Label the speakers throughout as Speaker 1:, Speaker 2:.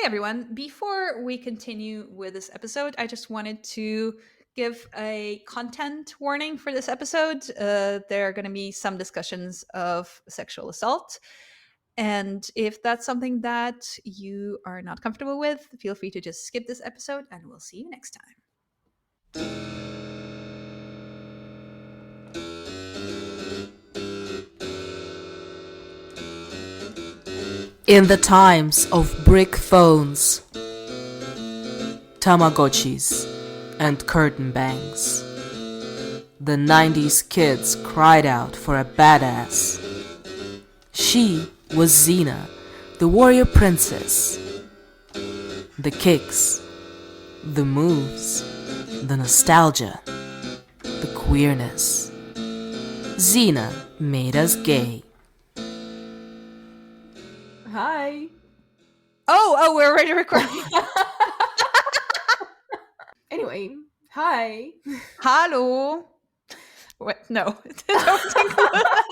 Speaker 1: everyone. Before we continue with this episode, I just wanted to give a content warning for this episode. There are going to be some discussions of sexual assault. And if that's something that you are not comfortable with, feel free to just skip this episode and we'll see you next time.
Speaker 2: In the times of brick phones, Tamagotchis, and curtain bangs, the 90s kids cried out for a badass. She was Xena, the warrior princess. The kicks, the moves, the nostalgia, the queerness. Xena made us gay.
Speaker 3: Hi.
Speaker 1: Oh, we're already recording.
Speaker 3: Anyway, hi.
Speaker 1: Hallo. Wait, no. Don't include that.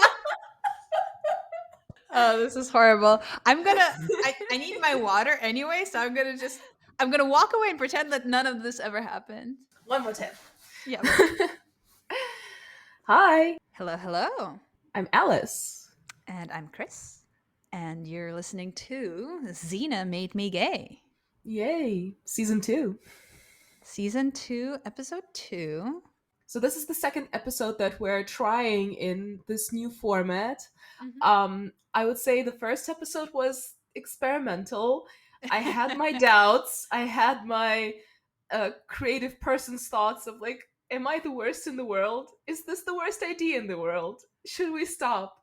Speaker 1: Oh, this is horrible. I need my water anyway, so I'm gonna walk away and pretend that none of this ever happened.
Speaker 3: One more time.
Speaker 1: Yeah.
Speaker 3: Hi.
Speaker 1: Hello.
Speaker 3: I'm Alice.
Speaker 1: And I'm Kris. And you're listening to Xena Made Me Gay.
Speaker 3: Yay. Season 2.
Speaker 1: Season 2, episode 2.
Speaker 3: So this is the second episode that we're trying in this new format.
Speaker 1: Mm-hmm.
Speaker 3: I would say the first episode was experimental. I had my doubts. I had my creative person's thoughts of like, am I the worst in the world? Is this the worst idea in the world? Should we stop?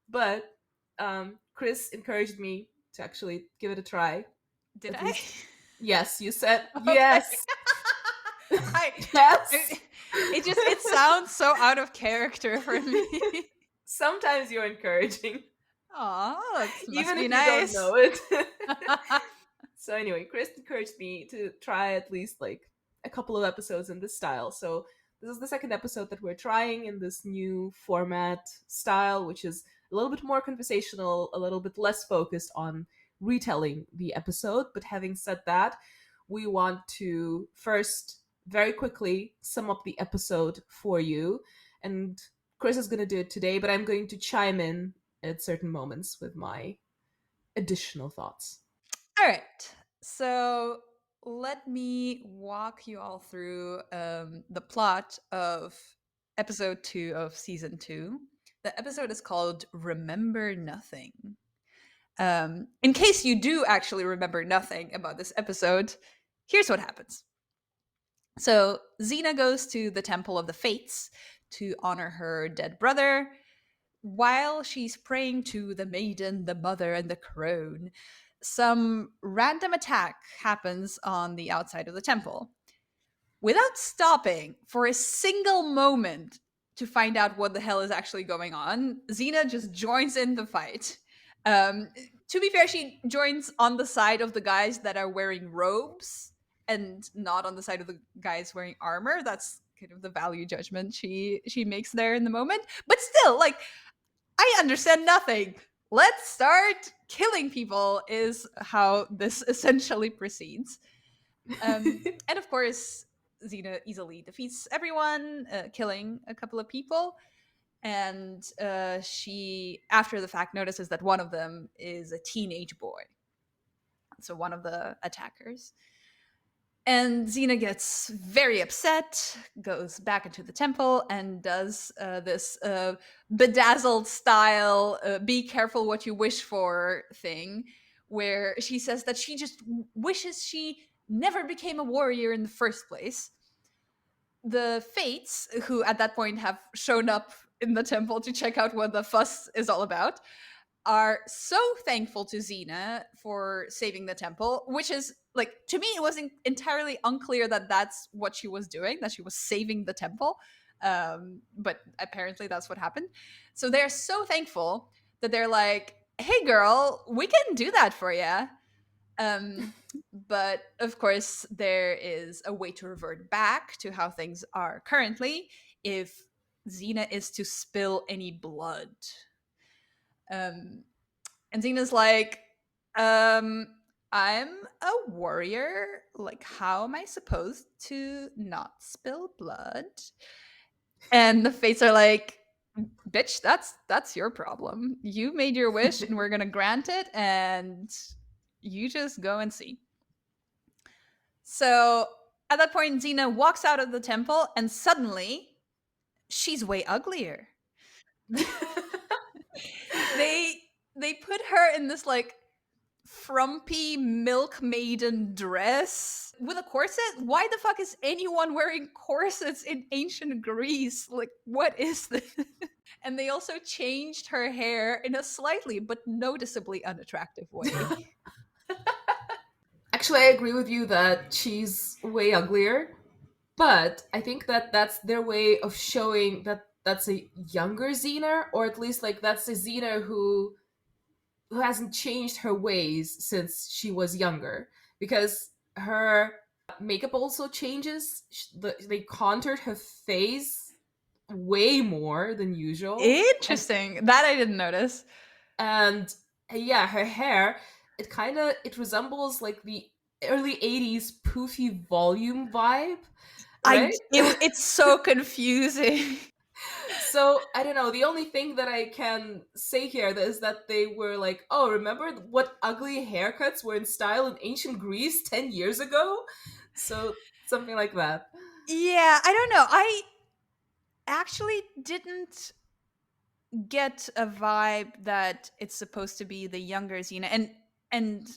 Speaker 3: But Kris encouraged me to actually give it a try.
Speaker 1: Did
Speaker 3: At
Speaker 1: I?
Speaker 3: least- Yes, you said
Speaker 1: Okay.
Speaker 3: yes.
Speaker 1: Yes. It sounds so out of character for me.
Speaker 3: Sometimes you're encouraging,
Speaker 1: Aw, that must
Speaker 3: even
Speaker 1: be
Speaker 3: if
Speaker 1: nice.
Speaker 3: you don't know it. So anyway, Kris encouraged me to try at least like a couple of episodes in this style. So this is the second episode that we're trying in this new format style, which is a little bit more conversational, a little bit less focused on retelling the episode. But having said that, we want to first very quickly sum up the episode for you. And Kris is going to do it today, but I'm going to chime in at certain moments with my additional thoughts.
Speaker 1: All right. So let me walk you all through the plot of episode 2 of season 2. The episode is called Remember Nothing. In case you do actually remember nothing about this episode, here's what happens. So Xena goes to the Temple of the Fates to honor her dead brother. While she's praying to the maiden, the mother, and the crone, some random attack happens on the outside of the temple. Without stopping for a single moment to find out what the hell is actually going on, Xena just joins in the fight. To be fair, she joins on the side of the guys that are wearing robes and not on the side of the guys wearing armor. That's kind of the value judgment she makes there in the moment. But still, like, I understand nothing. Let's start killing people is how this essentially proceeds. And of course, Xena easily defeats everyone, killing a couple of people. And she, after the fact, notices that one of them is a teenage boy. So one of the attackers. And Xena gets very upset, goes back into the temple, and does this Bedazzled style, be careful what you wish for thing, where she says that she just wishes she never became a warrior in the first place. The Fates, who at that point have shown up in the temple to check out what the fuss is all about, are so thankful to Xena for saving the temple, which is like, to me, it was entirely unclear that that's what she was doing, that she was saving the temple. But apparently that's what happened. So they're so thankful that they're like, hey girl, we can do that for you. But of course, there is a way to revert back to how things are currently if Xena is to spill any blood. And Xena's like, I I'm a warrior. Like, how am I supposed to not spill blood? And the fates are like, bitch, that's your problem. You made your wish and we're gonna grant it, and you just go and see. So at that point, Xena walks out of the temple and suddenly she's way uglier. they they put her in this like frumpy milk maiden dress with a corset. Why the fuck is anyone wearing corsets in ancient Greece? Like, what is this? And they also changed her hair in a slightly but noticeably unattractive way.
Speaker 3: Actually, I agree with you that she's way uglier, but I think that that's their way of showing that that's a younger Xena, or at least like that's a Xena who hasn't changed her ways since she was younger, because her makeup also changes. They contoured her face way more than usual,
Speaker 1: Interesting. That I didn't notice.
Speaker 3: and yeah, her hair, it resembles like the early 80s poofy volume vibe, right?
Speaker 1: It's so confusing.
Speaker 3: So I don't know. The only thing that I can say here is that they were like, "Oh, remember what ugly haircuts were in style in ancient Greece 10 years ago?" So something like that.
Speaker 1: Yeah, I don't know. I actually didn't get a vibe that it's supposed to be the younger Xena, and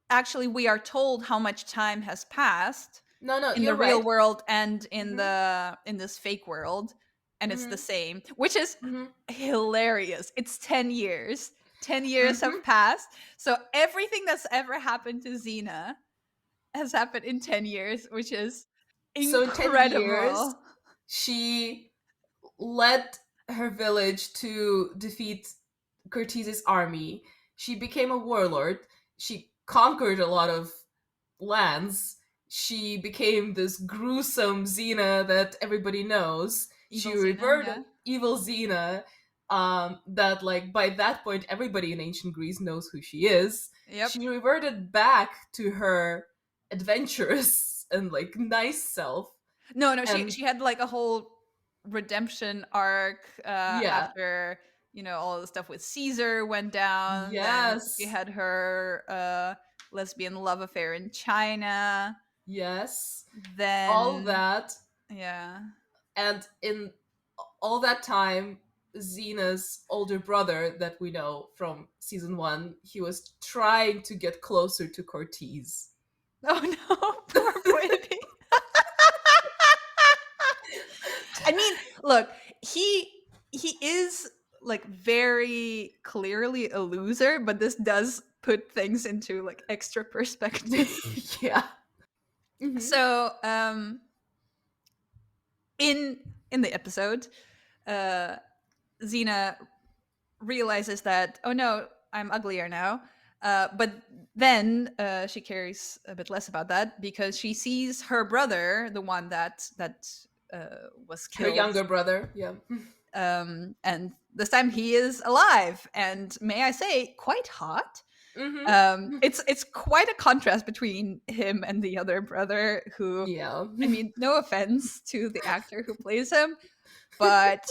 Speaker 1: actually we are told how much time has passed
Speaker 3: No, no,
Speaker 1: in the
Speaker 3: you're
Speaker 1: real
Speaker 3: right.
Speaker 1: world and in
Speaker 3: Hmm.
Speaker 1: this fake world, and it's the
Speaker 3: Hmm.
Speaker 1: same, which is
Speaker 3: Hmm.
Speaker 1: hilarious. It's 10 years. 10 years have
Speaker 3: Hmm.
Speaker 1: passed. So everything that's ever happened to Xena has happened in 10 years, which is
Speaker 3: So in 10 years,
Speaker 1: incredible.
Speaker 3: she led her village to defeat Curtis's army. She became a warlord. She conquered a lot of lands. She became this gruesome Xena that everybody knows. She
Speaker 1: Evil Xena, yeah.
Speaker 3: reverted evil Xena. That like by that point everybody in ancient Greece knows who she is.
Speaker 1: Yep.
Speaker 3: She reverted back to her adventurous and like nice self.
Speaker 1: No, no,
Speaker 3: And
Speaker 1: she had like a whole redemption arc
Speaker 3: yeah,
Speaker 1: after all the stuff with Caesar went down. Then she
Speaker 3: yes,
Speaker 1: had her lesbian love affair in China.
Speaker 3: yes, all
Speaker 1: Then
Speaker 3: that.
Speaker 1: yeah.
Speaker 3: And in all that time, Xena's older brother, that we know from season one, he was trying to get closer to Cortez.
Speaker 1: Oh no, poor Baddie. I mean, look, he is like very clearly a loser, but this does put things into like extra perspective.
Speaker 3: Yeah. Hmm.
Speaker 1: So, in the episode, uh, Xena realizes that, oh no, I'm uglier now. But then she cares a bit less about that because she sees her brother, the one that was
Speaker 3: Her
Speaker 1: killed,
Speaker 3: younger brother, yeah.
Speaker 1: and this time he is alive, and may I say, quite hot.
Speaker 3: Hmm.
Speaker 1: It's quite a contrast between him and the other brother, who,
Speaker 3: Yeah.
Speaker 1: I mean, no offense to the actor who plays him, but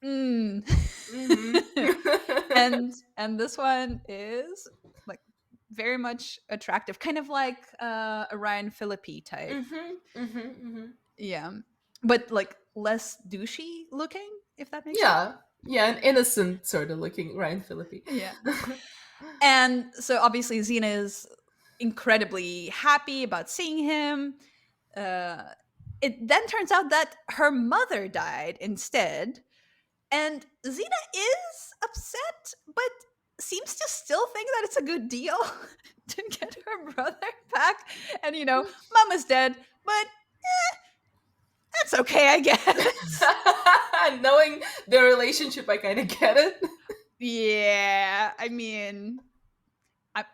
Speaker 1: mm.
Speaker 3: Hmm.
Speaker 1: And this one is like very much attractive, kind of like a Ryan Phillippe type.
Speaker 3: Hmm. Hmm. Hmm.
Speaker 1: Yeah, but like less douchey looking, if that makes sense.
Speaker 3: Yeah. Yeah, an innocent sort of looking Ryan Phillippe.
Speaker 1: Yeah. And so obviously Xena is incredibly happy about seeing him. Uh, it then turns out that her mother died instead, and Xena is upset, but seems to still think that it's a good deal to get her brother back. And Mama's dead, but that's okay, I guess.
Speaker 3: Knowing their relationship, I kind of get it.
Speaker 1: Yeah, I mean,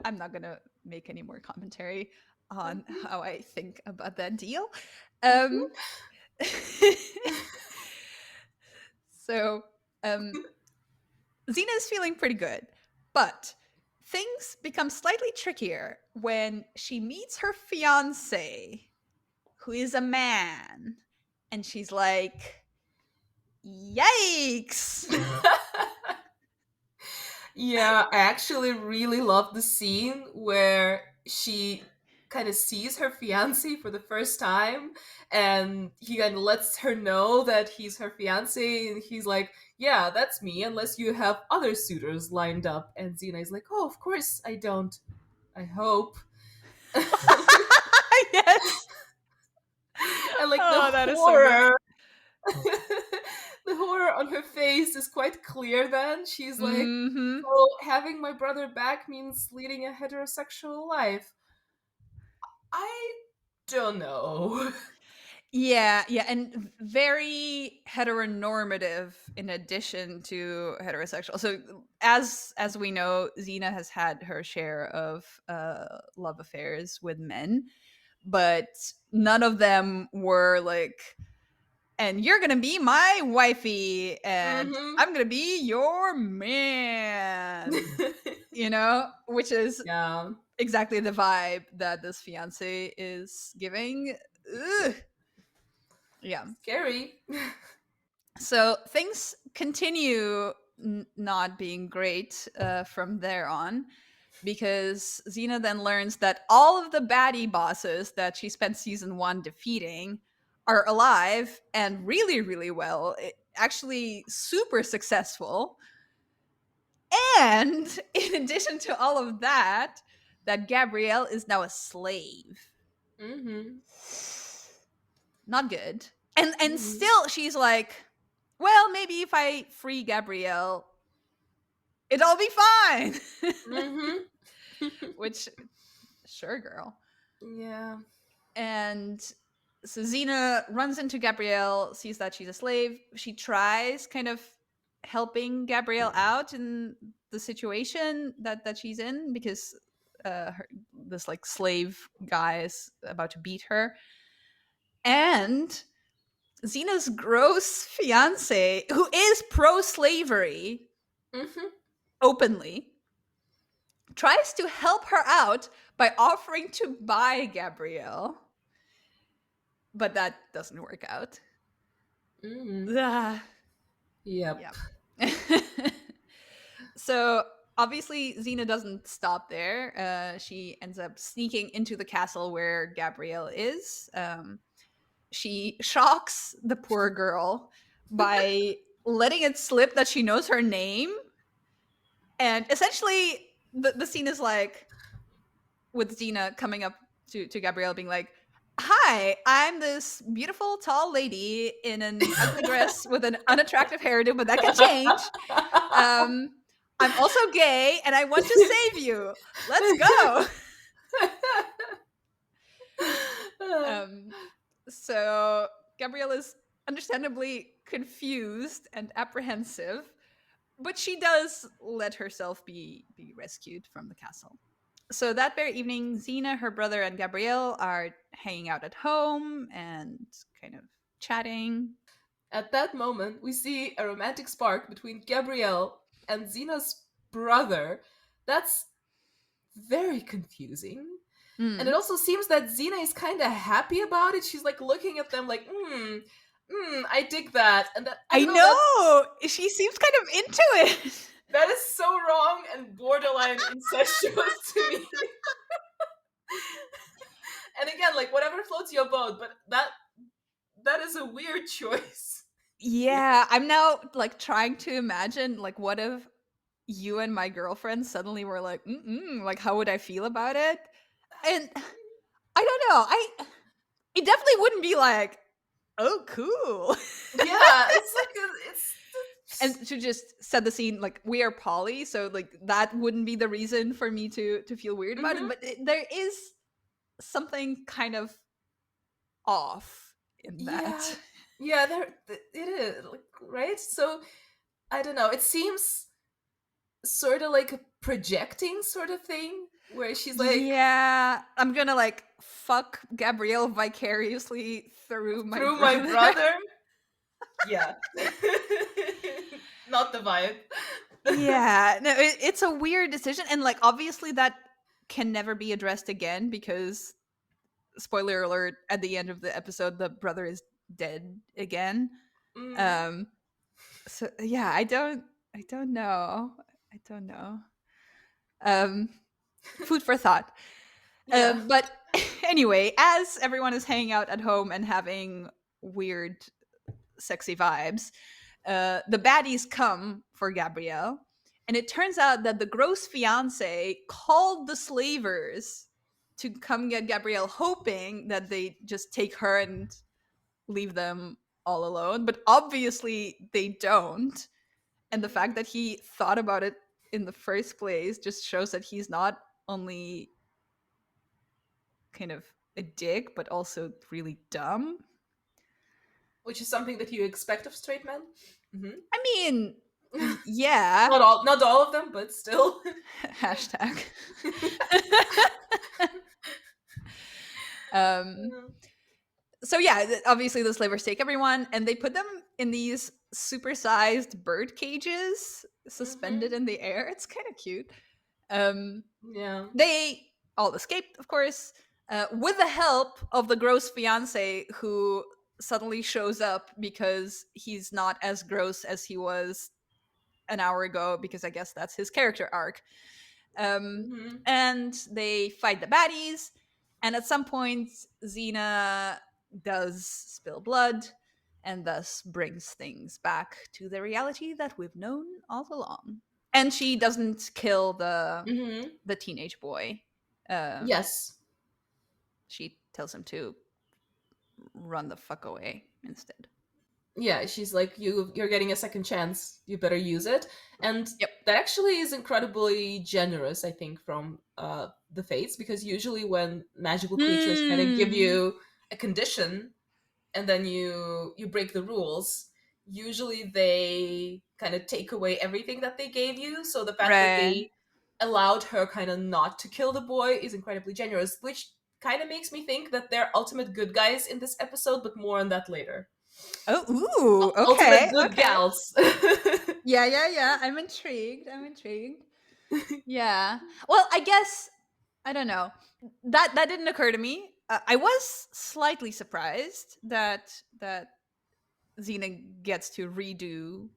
Speaker 1: I'm not gonna make any more commentary on how I think about that deal. Um, so, Xena is feeling pretty good, but things become slightly trickier when she meets her fiance, who is a man, and she's like, yikes.
Speaker 3: Yeah, I actually really love the scene where she kind of sees her fiance for the first time, and he kind of lets her know that he's her fiance, and he's like, yeah, that's me, unless you have other suitors lined up. And Xena is like, oh, of course I don't. I hope.
Speaker 1: Yes.
Speaker 3: And like the
Speaker 1: Oh, that is so good.
Speaker 3: horror, the horror on her face is quite clear then. She's like,
Speaker 1: Mm-hmm.
Speaker 3: so having my brother back means leading a heterosexual life. I don't know.
Speaker 1: Yeah, yeah, and very heteronormative in addition to heterosexual. So as we know, Xena has had her share of love affairs with men, but none of them were like, and you're gonna be my wifey, and
Speaker 3: Hmm.
Speaker 1: I'm gonna be your man. Which is
Speaker 3: Yeah.
Speaker 1: exactly the vibe that this fiance is giving. Ugh. Yeah.
Speaker 3: Scary.
Speaker 1: So things continue not being great from there on, because Xena then learns that all of the baddie bosses that she spent season one defeating are alive and really, really well. Actually, super successful. And in addition to all of that, that Gabrielle is now a slave.
Speaker 3: Hmm.
Speaker 1: Not good. And
Speaker 3: Hmm.
Speaker 1: still she's like, well, maybe if I free Gabrielle, it'll be fine.
Speaker 3: Hmm.
Speaker 1: Which, sure, girl.
Speaker 3: Yeah.
Speaker 1: And so Xena runs into Gabrielle, sees that she's a slave. She tries kind of helping Gabrielle out in the situation that she's in, because this like slave guy is about to beat her. And Xena's gross fiance, who is pro slavery
Speaker 3: Hmm.
Speaker 1: openly, tries to help her out by offering to buy Gabrielle. But that doesn't work out.
Speaker 3: Hmm.
Speaker 1: Ah,
Speaker 3: Yep.
Speaker 1: yeah. So obviously Xena doesn't stop there. She ends up sneaking into the castle where Gabrielle is. She shocks the poor girl by letting it slip that she knows her name. And essentially, the scene is like with Xena coming up to Gabrielle being like, hi, I'm this beautiful tall lady in an ugly dress with an unattractive hairdo, but that can change. Um, I'm also gay and I want to save you. Let's go. Um, so Gabrielle is understandably confused and apprehensive, but she does let herself be rescued from the castle. So that very evening, Xena, her brother, and Gabrielle are hanging out at home and kind of chatting.
Speaker 3: At that moment, we see a romantic spark between Gabrielle and Xena's brother. That's very confusing. And it
Speaker 1: Mm.
Speaker 3: also seems that Xena is kind of happy about it. She's like looking at them like, I dig that. And that, I
Speaker 1: I
Speaker 3: don't know, that's
Speaker 1: know! She seems kind of into it.
Speaker 3: that is so wrong and borderline incestuous to me. And again, like whatever floats your boat, but that is a weird choice.
Speaker 1: Yeah, I'm now like trying to imagine like what if you and my girlfriend suddenly were like, like how would I feel about it? And I don't know. It definitely wouldn't be like, oh, cool.
Speaker 3: Yeah, it's like
Speaker 1: And to just set the scene, like we are poly, so like that wouldn't be the reason for me to feel weird about it.
Speaker 3: Mhm.
Speaker 1: But there is something kind of off in
Speaker 3: Yeah,
Speaker 1: that.
Speaker 3: yeah, it is like, right. So I don't know. It seems sort of like a projecting sort of thing where she's like
Speaker 1: Yeah, I'm gonna like fuck Gabrielle vicariously through my
Speaker 3: through my
Speaker 1: brother.
Speaker 3: brother. Yeah, not the vibe.
Speaker 1: Yeah, no, it's a weird decision, and like obviously that can never be addressed again because spoiler alert, at the end of the episode the brother is dead again.
Speaker 3: Mm,
Speaker 1: Um so yeah, I don't know. I don't know. Um Food for thought.
Speaker 3: yeah.
Speaker 1: But anyway, as everyone is hanging out at home and having weird sexy vibes, the baddies come for Gabrielle, and it turns out that the gross fiance called the slavers to come get Gabrielle, hoping that they just take her and leave them all alone. But obviously, they don't. And the fact
Speaker 3: Mhm.
Speaker 1: that he thought about it in the first place just shows that he's not only kind of a dick, but also really dumb.
Speaker 3: Which is something that you expect of straight men.
Speaker 1: I mean,
Speaker 3: Hmm.
Speaker 1: yeah.
Speaker 3: Not all of them, but still.
Speaker 1: Hashtag. um, so yeah, obviously the slavers take everyone and they put them in these supersized bird cages suspended
Speaker 3: Hmm.
Speaker 1: in the air. It's kind of cute. Um,
Speaker 3: Yeah.
Speaker 1: they all escaped, of course, with the help of the gross fiance who suddenly shows up because he's not as gross as he was an hour ago, because I guess that's his character arc. Um,
Speaker 3: Hmm.
Speaker 1: and they fight the baddies, and at some point, Xena does spill blood and thus brings things back to the reality that we've known all along. And she doesn't kill
Speaker 3: Hmm.
Speaker 1: the teenage boy. Uh,
Speaker 3: Yes.
Speaker 1: she tells him to run the fuck away instead.
Speaker 3: Yeah, she's like, you're getting a second chance, you better use it. And
Speaker 1: Yep.
Speaker 3: that actually is incredibly generous, I think, from the fates, because usually when magical creatures kind of give
Speaker 1: Hmm.
Speaker 3: you a condition and then you break the rules, usually they kind of take away everything that they gave you. So the fact that
Speaker 1: Right.
Speaker 3: they allowed her kind of not to kill the boy is incredibly generous, which kind of makes me think that they're ultimate good guys in this episode, but more on that later.
Speaker 1: Oh, ooh.
Speaker 3: Ultimate
Speaker 1: Okay.
Speaker 3: good
Speaker 1: Okay.
Speaker 3: gals.
Speaker 1: Yeah, yeah, yeah. I'm intrigued. I'm intrigued. Yeah. Well, I guess I don't know. That didn't occur to me. I was slightly surprised that Xena gets to redo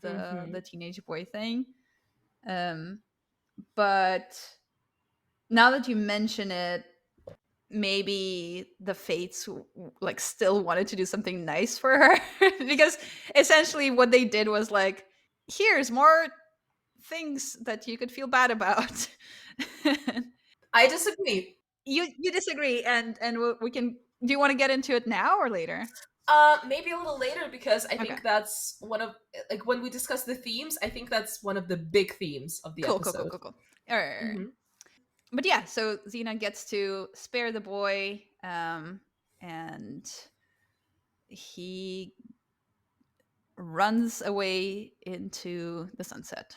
Speaker 1: the
Speaker 3: Hmm.
Speaker 1: teenage boy thing. Um, but now that you mention it, maybe the fates like still wanted to do something nice for her because essentially what they did was like, here's more things that you could feel bad about.
Speaker 3: I disagree.
Speaker 1: You disagree, and we can. Do you want to get into it now or later?
Speaker 3: Maybe a little later, because I
Speaker 1: Okay,
Speaker 3: think that's one of, like, when we discuss the themes, I think that's one of the big themes of the
Speaker 1: cool, cool, cool,
Speaker 3: episode.
Speaker 1: cool, cool. All right, all right.
Speaker 3: Hmm.
Speaker 1: But yeah, so Xena gets to spare the boy, and he runs away into the sunset.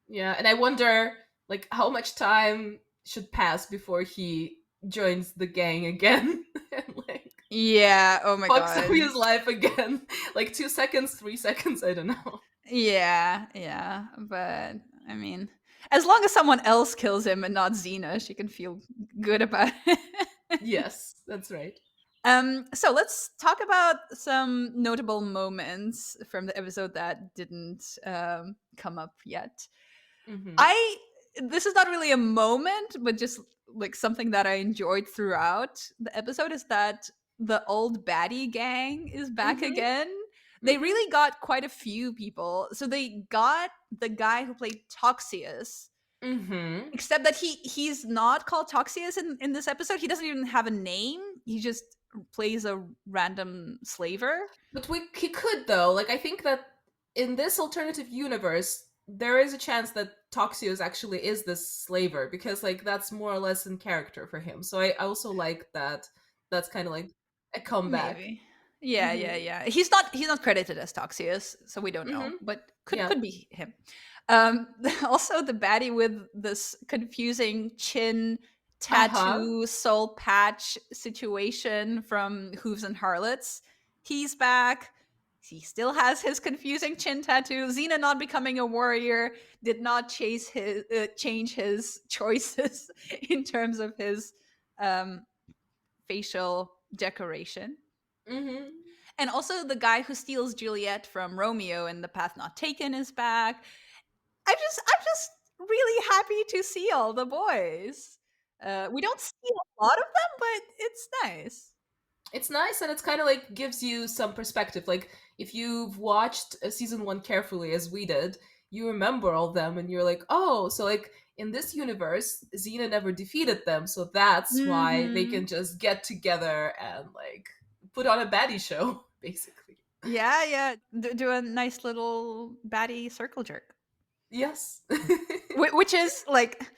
Speaker 3: Yeah, and I wonder, like, how much time should pass before he joins the gang again and like
Speaker 1: Yeah. Oh my
Speaker 3: fucks up
Speaker 1: god.
Speaker 3: his life again. Like 2 seconds, 3 seconds, I don't know.
Speaker 1: Yeah, yeah. But I mean, as long as someone else kills him and not Xena, she can feel good about it.
Speaker 3: Yes, that's right.
Speaker 1: So let's talk about some notable moments from the episode that didn't come up yet.
Speaker 3: Hmm.
Speaker 1: I This is not really a moment, but just like something that I enjoyed throughout the episode is that the old baddie gang is back
Speaker 3: Hmm.
Speaker 1: again. They
Speaker 3: Hmm.
Speaker 1: really got quite a few people. So they got the guy who played Toxius,
Speaker 3: Hmm.
Speaker 1: except that he's not called Toxius in this episode. He doesn't even have a name. He just plays a random slaver.
Speaker 3: But he could, though. Like, I think that in this alternative universe, there is a chance that Toxios actually is this slaver, because like that's more or less in character for him. So I also like that. That's kind of like a comeback.
Speaker 1: Maybe. Yeah, yeah,
Speaker 3: Hmm.
Speaker 1: yeah. He's not credited as Toxius, so we don't know,
Speaker 3: Hmm.
Speaker 1: but could
Speaker 3: Yeah.
Speaker 1: could be him. Um Also the baddie with this confusing chin
Speaker 3: Uh huh.
Speaker 1: tattoo soul patch situation from Hooves and Harlots. He's back. He still has his confusing chin tattoo. Xena not becoming a warrior did not change his choices in terms of his um, facial decoration.
Speaker 3: Mm-hmm.
Speaker 1: And also the guy who steals Juliet from Romeo in The Path Not Taken is back. I'm just really happy to see all the boys. We don't see a lot of them, but it's nice.
Speaker 3: It's nice, and it's kind of like gives you some perspective. Like if you've watched season 1 carefully as we did, you remember all of them and you're like, oh, so like in this universe Xena never defeated them, so that's why they
Speaker 1: Mm-hmm.
Speaker 3: can just get together and like put on a baddie show basically.
Speaker 1: Yeah, yeah. Do a nice little baddie circle jerk,
Speaker 3: Yes.
Speaker 1: which is like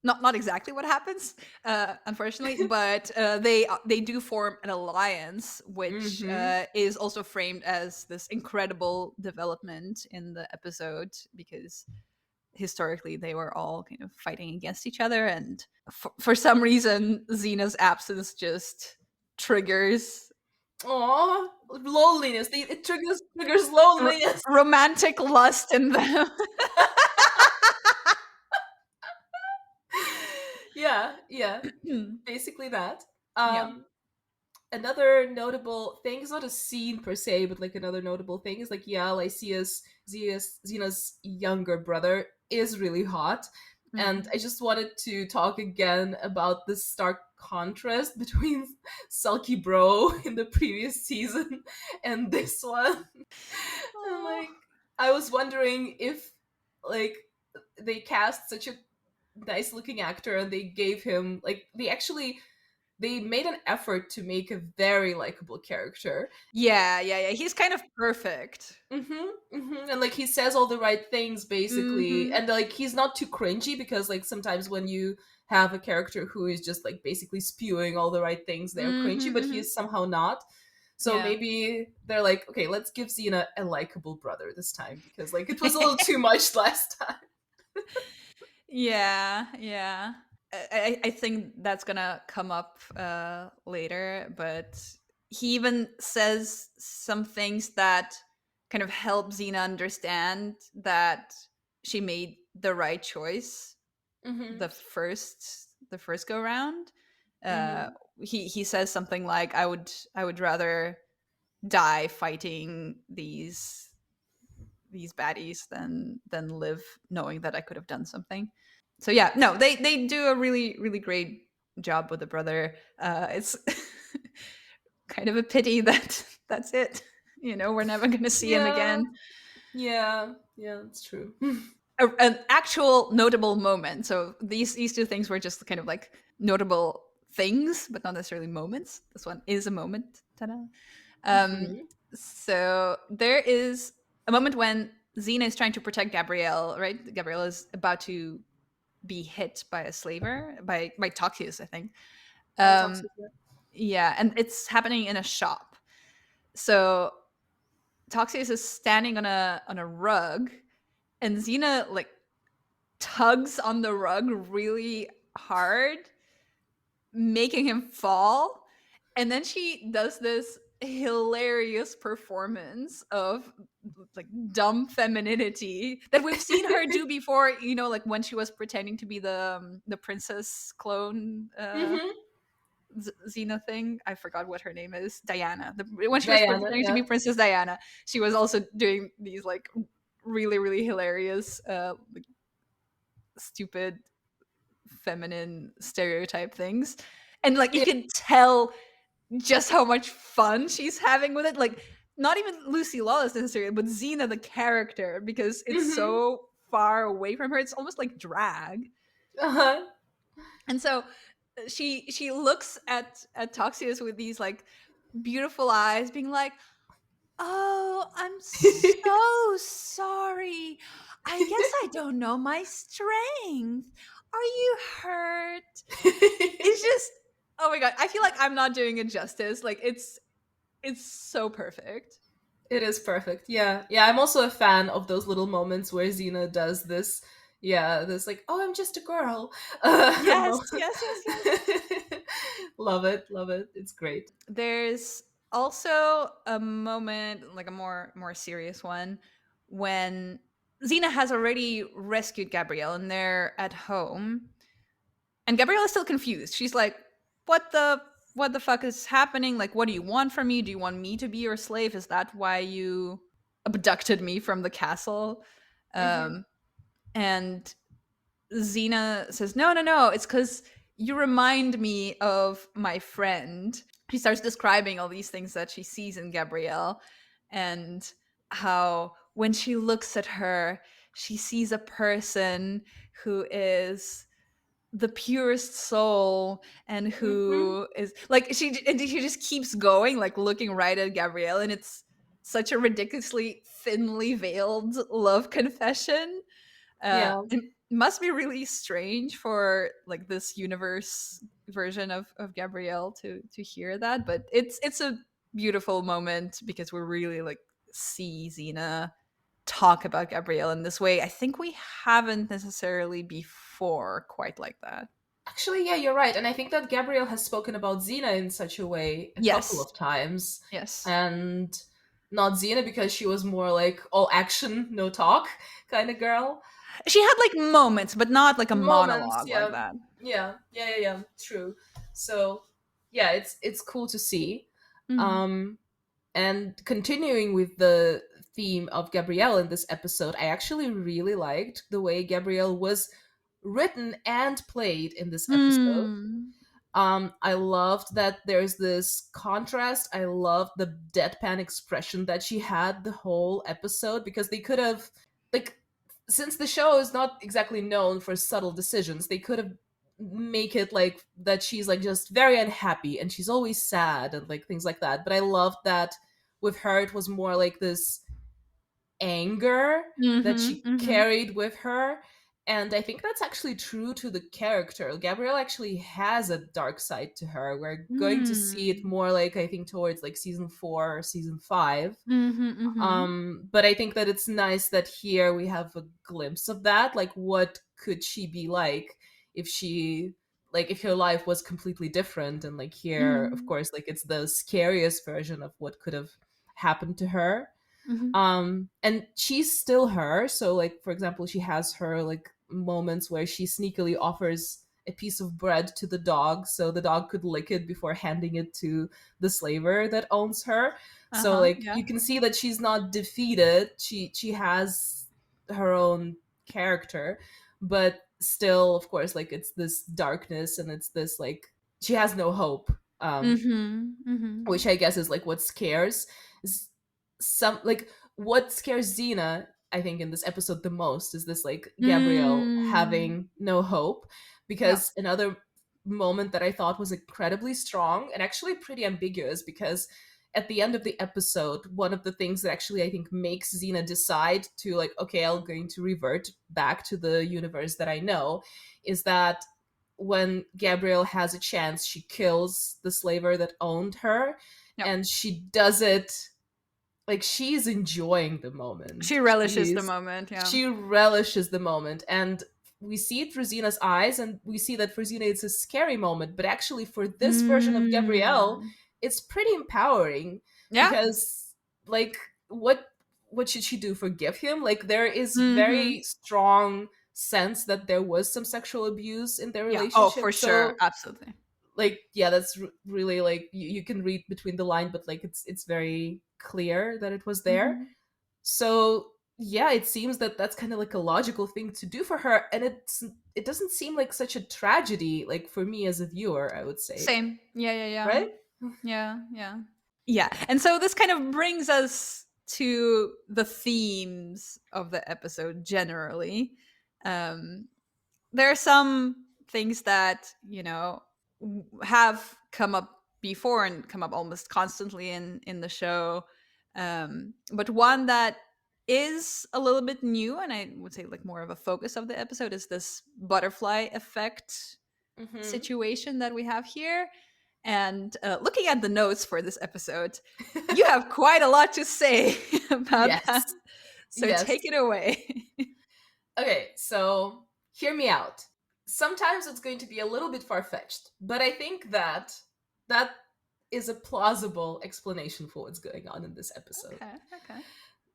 Speaker 1: not exactly what happens, unfortunately, but they do form an alliance, which
Speaker 3: Mm-hmm.
Speaker 1: is also framed as this incredible development in the episode because historically they were all kind of fighting against each other, and for some reason Xena's absence just triggers
Speaker 3: Aw, loneliness. It triggers loneliness.
Speaker 1: romantic lust in them.
Speaker 3: Yeah, yeah. Basically that.
Speaker 1: Yeah.
Speaker 3: Um Another notable thing is not a scene per se, but like another notable thing is like, yeah, Lycia's Xena's younger brother is really hot. And
Speaker 1: Mm.
Speaker 3: I just wanted to talk again about the stark contrast between Sulky Bro in the previous season and this one. And
Speaker 1: Oh.
Speaker 3: like I was wondering if like they cast such a nice looking actor and they gave him like they made an effort to make a very likable character.
Speaker 1: Yeah, yeah, yeah. He's kind of perfect.
Speaker 3: And like he says all the right things basically,
Speaker 1: Mm-hmm.
Speaker 3: and like he's not too cringy because like sometimes when you have a character who is just like basically spewing all the right things, they're cringy,
Speaker 1: Mm-hmm,
Speaker 3: but
Speaker 1: mm-hmm.
Speaker 3: he is somehow not. So
Speaker 1: Yeah.
Speaker 3: maybe they're like, okay, let's give Xena a likable brother this time because like it was a little too much last time.
Speaker 1: Yeah, yeah. I think that's gonna come up later, but he even says some things that kind of help Xena understand that she made the right choice
Speaker 3: Mm-hmm.
Speaker 1: the first go round. Uh,
Speaker 3: Mm-hmm.
Speaker 1: he says something like, "I would rather die fighting these baddies than live knowing that I could have done something." So yeah, no, they do a really great job with the brother. It's kind of a pity that that's it. We're never going to see him
Speaker 3: Yeah,
Speaker 1: again.
Speaker 3: yeah, that's true.
Speaker 1: An actual notable moment. So these two things were just kind of like notable things, but not necessarily moments. This one is a moment. Ta-da. Um,
Speaker 3: Mm-hmm.
Speaker 1: so there is a moment when Xena is trying to protect Gabrielle. Right, Gabrielle is about to be hit by a slaver by Toxius, I think. Um,
Speaker 3: Toxic. Yeah.
Speaker 1: yeah, and it's happening in a shop. So Toxius is standing on a rug, and Xena like tugs on the rug really hard, making him fall. And then she does this hilarious performance of like dumb femininity that we've seen her do before, like when she was pretending to be the princess clone
Speaker 3: Mm-hmm.
Speaker 1: Xena thing. I forgot what her name is. Diana. When she was
Speaker 3: Diana.
Speaker 1: pretending to
Speaker 3: Yeah.
Speaker 1: be Princess Diana, she was also doing these like really hilarious like stupid feminine stereotype things. And like you
Speaker 3: Yeah.
Speaker 1: can tell just how much fun she's having with it. Like not even Lucy Lawless necessarily, but Xena the character, because it's
Speaker 3: Mm-hmm.
Speaker 1: so far away from her. It's almost like drag.
Speaker 3: Uh-huh.
Speaker 1: And so she looks at Toxius with these like beautiful eyes, being like, "Oh, I'm so sorry. I guess I don't know my strength. Are you hurt?" It's just, oh my god, I feel like I'm not doing it justice. Like it's so perfect.
Speaker 3: It is perfect. Yeah. Yeah, I'm also a fan of those little moments where Xena does this, yeah, this like, oh, I'm just a girl.
Speaker 1: Yes,
Speaker 3: Moment.
Speaker 1: yes, yes, yes.
Speaker 3: Love it. Love it. It's great.
Speaker 1: There's also a moment, like a more serious one, when Xena has already rescued Gabrielle and they're at home, and Gabrielle is still confused. She's like, what the fuck is happening? Like, what do you want from me? Do you want me to be your slave? Is that why you abducted me from the castle?"
Speaker 3: Mm-hmm.
Speaker 1: Um, and Xena says, "No, no, no. It's because you remind me of my friend." She starts describing all these things that she sees in Gabrielle, and how when she looks at her, she sees a person who is the purest soul, and
Speaker 3: Mm-hmm.
Speaker 1: who is like, she just keeps going, like looking right at Gabrielle, and it's such a ridiculously thinly veiled love confession.
Speaker 3: Yeah.
Speaker 1: It must be really strange for like this universe version of Gabrielle to hear that, but it's a beautiful moment because we really like see Xena talk about Gabrielle in this way. I think we haven't necessarily before quite like that.
Speaker 3: Actually, yeah, you're right. And I think that Gabrielle has spoken about Xena in such a way a couple
Speaker 1: Yes.
Speaker 3: of times.
Speaker 1: Yes.
Speaker 3: And not Xena because she was more like all action, no talk kind of girl.
Speaker 1: She had like moments, but not like a
Speaker 3: Moments,
Speaker 1: monologue like
Speaker 3: yeah.
Speaker 1: that.
Speaker 3: Yeah, true. So, yeah, it's cool to see.
Speaker 1: Mm.
Speaker 3: Um and continuing with the theme of Gabrielle in this episode, I actually really liked the way Gabrielle was written and played in this episode.
Speaker 1: Mm.
Speaker 3: I loved that there's this contrast. I loved the deadpan expression that she had the whole episode, because they could have, like, since the show is not exactly known for subtle decisions, they could have make it like that she's like just very unhappy and she's always sad and like things like that. But I loved that with her it was more like this anger that
Speaker 1: Mhm.
Speaker 3: she
Speaker 1: Mhm.
Speaker 3: carried with her. And I think that's actually true to the character. Gabrielle actually has a dark side to her. We're going to see it
Speaker 1: Mm.
Speaker 3: more like, I think, towards like season 4 or season 5.
Speaker 1: Mhm. Mhm.
Speaker 3: But I think that it's nice that here we have a glimpse of that. Like, what could she be like if she, like, if her life was completely different? And like here, of
Speaker 1: Mhm.
Speaker 3: course, like it's the scariest version of what could have happened to her.
Speaker 1: Mhm.
Speaker 3: And she's still her, so like for example she has her like moments where she sneakily offers a piece of bread to the dog so the dog could lick it before handing it to the slaver that owns her. So
Speaker 1: Uh-huh.
Speaker 3: like
Speaker 1: Yeah.
Speaker 3: you can see that she's not defeated. She has her own character, but still of course like it's this darkness and it's this like she has no hope.
Speaker 1: Mhm. Mhm.
Speaker 3: Which I guess is like what scares is some like what scares Xena, I think, in this episode the most is this like Gabrielle
Speaker 1: Mm.
Speaker 3: having no hope.
Speaker 1: Yeah.
Speaker 3: Because another moment that I thought was incredibly strong and actually pretty ambiguous, because at the end of the episode, one of the things that actually I think makes Xena decide to like, okay, I'm going to revert back to the universe that I know, is that when Gabrielle has a chance, she kills the slaver that owned her,
Speaker 1: Yeah.
Speaker 3: and she does it like she's enjoying the
Speaker 1: She
Speaker 3: moment.
Speaker 1: relishes the moment, yeah.
Speaker 3: She relishes the moment, and we see it through Xena's eyes, and we see that for Xena it's a scary moment, but actually for this version of Gabrielle,
Speaker 1: Mm.
Speaker 3: it's pretty empowering.
Speaker 1: Yeah.
Speaker 3: Because like what should she do? Forgive him? Like there is very
Speaker 1: Mhm.
Speaker 3: strong sense that there was some sexual abuse in their
Speaker 1: Yeah. Oh,
Speaker 3: relationship.
Speaker 1: for sure.
Speaker 3: So
Speaker 1: Absolutely.
Speaker 3: like yeah, that's really like you can read between the line, but like it's very clear that it was there.
Speaker 1: Mhm.
Speaker 3: So yeah, it seems that that's kind of like a logical thing to do for her, and it doesn't seem like such a tragedy, like for me as a viewer, I would say.
Speaker 1: Same. Yeah, yeah, yeah.
Speaker 3: Right.
Speaker 1: Yeah, yeah. Yeah. And so this kind of brings us to the themes of the episode generally. Um there are some things that, have come up before and come up almost constantly in the show. But one that is a little bit new, and I would say like more of a focus of the episode, is this butterfly effect
Speaker 3: Hmm.
Speaker 1: situation that we have here. And looking at the notes for this episode, you have quite a lot to say about that.
Speaker 3: Yes.
Speaker 1: So
Speaker 3: Yes.
Speaker 1: take it away.
Speaker 3: Okay, so hear me out. Sometimes it's going to be a little bit far fetched, but I think that is a plausible explanation for what's going on in this episode.
Speaker 1: Okay.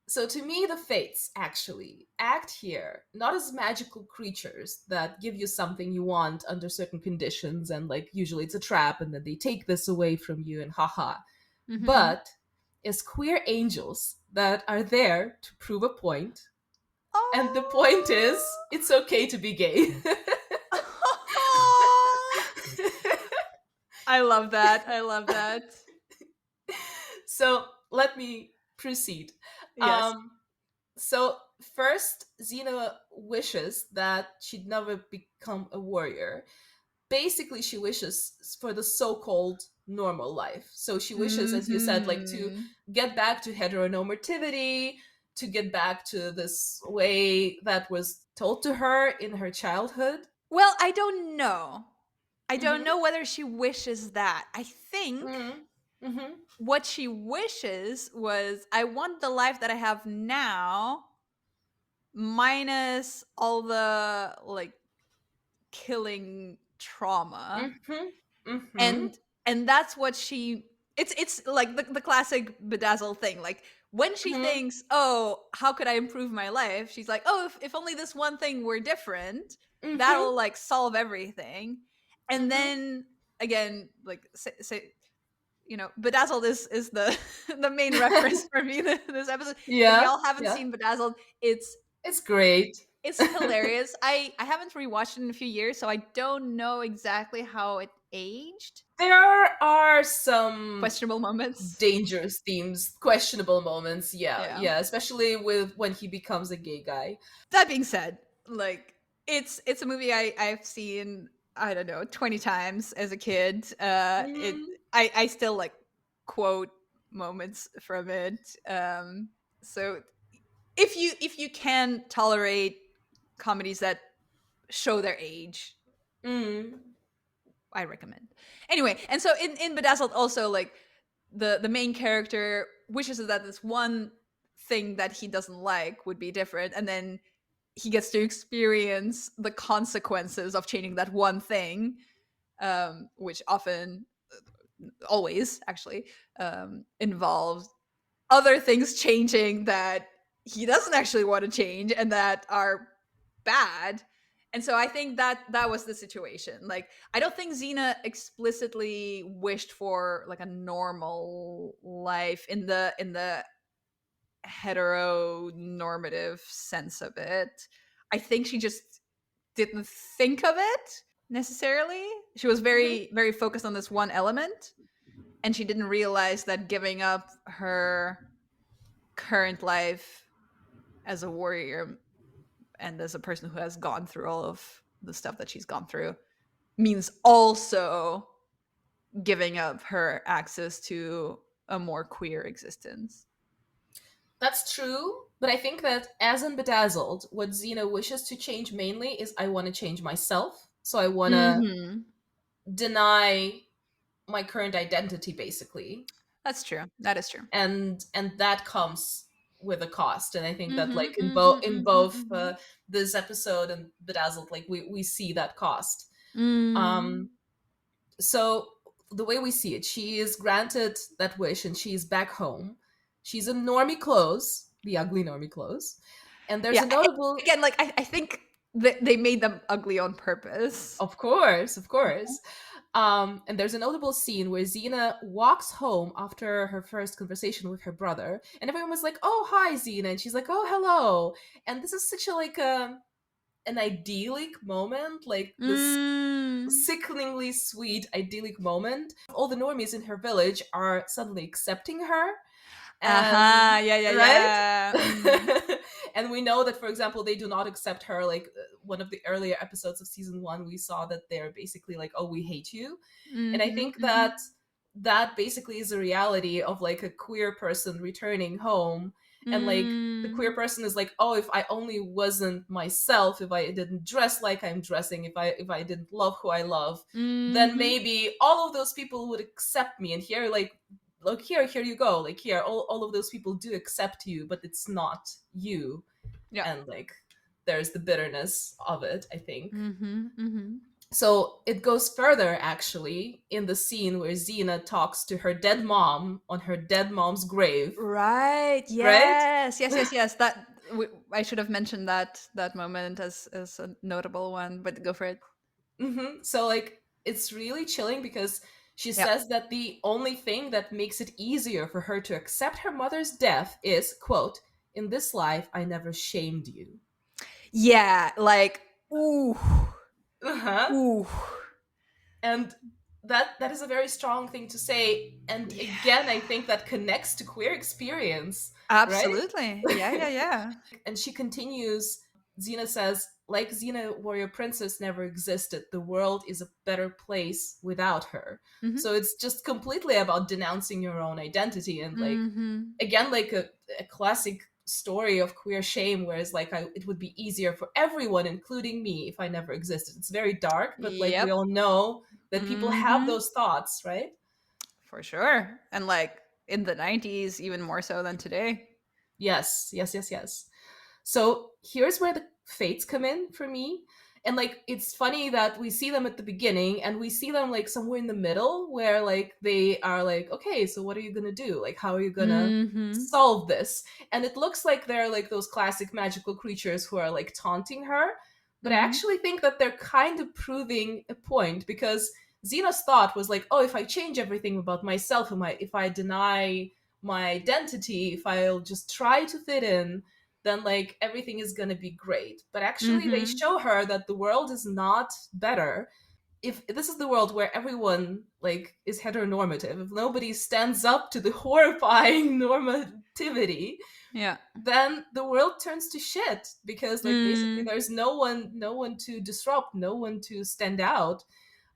Speaker 3: So to me, the fates actually act here not as magical creatures that give you something you want under certain conditions, and like usually it's a trap and then they take this away from you and haha,
Speaker 1: Mm-hmm.
Speaker 3: but as queer angels that are there to prove a point. And the point is,
Speaker 1: Oh.
Speaker 3: it's okay to be gay.
Speaker 1: I love that. I love that.
Speaker 3: So let me proceed.
Speaker 1: Yes.
Speaker 3: Um, so first, Xena wishes that she'd never become a warrior. Basically, she wishes for the so-called normal life. So she wishes, as you said, like to
Speaker 1: Mm-hmm.
Speaker 3: get back to heteronormativity, to get back to this way that was told to her in her childhood.
Speaker 1: Well, I don't know. I don't
Speaker 3: Mm-hmm.
Speaker 1: know whether she wishes that. I think
Speaker 3: Mm-hmm. Mm-hmm.
Speaker 1: what she wishes was, I want the life that I have now, minus all the like killing trauma.
Speaker 3: Mm-hmm. Mm-hmm.
Speaker 1: And that's what she, it's like the classic Bedazzled thing. Like when she
Speaker 3: Mm-hmm.
Speaker 1: thinks, oh, how could I improve my life, she's like, oh, if only this one thing were different,
Speaker 3: Mm-hmm.
Speaker 1: that'll like solve everything. And
Speaker 3: Mm-hmm.
Speaker 1: then again, like say Bedazzled is the the main reference for me this episode. If
Speaker 3: Yeah.
Speaker 1: y'all haven't
Speaker 3: Yeah.
Speaker 1: seen Bedazzled,
Speaker 3: It's great.
Speaker 1: it's hilarious. I haven't rewatched it in a few years, so I don't know exactly how it aged.
Speaker 3: There are some
Speaker 1: Questionable moments.
Speaker 3: dangerous themes, questionable moments. Yeah,
Speaker 1: Yeah.
Speaker 3: yeah, especially with when he becomes a gay guy.
Speaker 1: That being said, like it's a movie I've seen, I don't know, 20 times as a kid. It
Speaker 3: Mm,
Speaker 1: I still like quote moments from it. So if you can tolerate comedies that show their age,
Speaker 3: mm,
Speaker 1: I recommend. Anyway, and so in Bedazzled also, like the main character wishes that this one thing that he doesn't like would be different, and then he gets to experience the consequences of changing that one thing, which often, always actually, involves other things changing that he doesn't actually want to change and that are bad. And so I think that that was the situation. Like I don't think Xena explicitly wished for like a normal life in the heteronormative sense of it. I think she just didn't think of it necessarily. She was
Speaker 3: mhm.
Speaker 1: very focused on this one element, and she didn't realize that giving up her current life as a warrior and as a person who has gone through all of the stuff that she's gone through means also giving up her access to a more queer existence.
Speaker 3: That's true, but I think that as in Bedazzled, what Xena wishes to change mainly is I want to change myself. So I want to
Speaker 1: Mm-hmm.
Speaker 3: deny my current identity, basically.
Speaker 1: That's true. That is true.
Speaker 3: And that comes with a cost, and I think that
Speaker 1: Mm-hmm,
Speaker 3: like
Speaker 1: mm-hmm,
Speaker 3: in
Speaker 1: mm-hmm,
Speaker 3: both
Speaker 1: mm-hmm.
Speaker 3: this episode and Bedazzled, like we see that cost.
Speaker 1: Mm.
Speaker 3: um so the way we see it, she is granted that wish and she's back home. She's in normie clothes, the ugly normie clothes, and there's
Speaker 1: Yeah.
Speaker 3: a notable.
Speaker 1: Again, like I think that they made them ugly on purpose.
Speaker 3: Of course, of course. And there's a notable scene where Xena walks home after her first conversation with her brother, and everyone was like, "Oh, hi, Xena," and she's like, "Oh, hello." And this is such a like an idyllic moment, like this
Speaker 1: Mm.
Speaker 3: sickeningly sweet idyllic moment. All the normies in her village are suddenly accepting her, and
Speaker 1: Uh-huh. Yeah, yeah,
Speaker 3: right.
Speaker 1: yeah. Mm.
Speaker 3: And we know that, for example, they do not accept her. Like one of the earlier episodes of season 1, we saw that they're basically like, "Oh, we hate you." And I
Speaker 1: Mm-hmm,
Speaker 3: think
Speaker 1: mm-hmm.
Speaker 3: that that basically is a reality of like a queer person returning home. And like the queer
Speaker 1: Mm.
Speaker 3: person is like, "Oh, if I only wasn't myself, if I didn't dress like I'm dressing, if I didn't love who I love, then
Speaker 1: Mm-hmm.
Speaker 3: maybe all of those people would accept me." And here, like, look, here you go, like, here, all of those people do accept you, but it's not you.
Speaker 1: Yeah.
Speaker 3: And like there's the bitterness of it, I think.
Speaker 1: Mm-hmm, mm-hmm.
Speaker 3: So it goes further actually in the scene where Xena talks to her dead mom on her dead mom's grave,
Speaker 1: Right.
Speaker 3: right?
Speaker 1: Yes. Yes. Yes. Yes. I should have mentioned that moment as a notable one, but go for it.
Speaker 3: So like it's really chilling because she
Speaker 1: Yeah.
Speaker 3: says that the only thing that makes it easier for her to accept her mother's death is, quote, "In this life I never shamed you."
Speaker 1: Yeah. Like, ooh,
Speaker 3: Uh-huh.
Speaker 1: ooh.
Speaker 3: And that is a very strong thing to say, and
Speaker 1: Yeah.
Speaker 3: again I think that connects to queer experience, right?
Speaker 1: Absolutely. Yeah. Yeah. Yeah.
Speaker 3: And she continues, Xena says, like Xena Warrior Princess never existed. The world is a better place without her.
Speaker 1: Mm-hmm.
Speaker 3: So it's just completely about denouncing your own identity and like
Speaker 1: Mm-hmm.
Speaker 3: again like a classic story of queer shame, whereas like it would be easier for everyone, including me, if I never existed. It's very dark, but like we
Speaker 1: Yep.
Speaker 3: all know that people have
Speaker 1: Mm-hmm.
Speaker 3: those thoughts, right?
Speaker 1: For sure. And like in the 90s, even more so than today.
Speaker 3: Yes, yes, yes, yes. So here's where the fates come in for me. And like it's funny that we see them at the beginning and we see them like somewhere in the middle where like they are like, okay, so what are you gonna do? Like how are you gonna
Speaker 1: Mm-hmm.
Speaker 3: solve this? And it looks like they're like those classic magical creatures who are like taunting her. But I
Speaker 1: Mm-hmm.
Speaker 3: actually think that they're kind of proving a point because Xena's thought was like, oh, if I change everything about myself, if I deny my identity, if I'll just try to fit in, then like everything is going to be great. But actually they
Speaker 1: Mm-hmm.
Speaker 3: show her that the world is not better. If this is the world where everyone like is heteronormative, if nobody stands up to the horrifying normativity,
Speaker 1: Yeah.
Speaker 3: then the world turns to shit because like basically
Speaker 1: Mm.
Speaker 3: there's no one to disrupt, no one to stand out.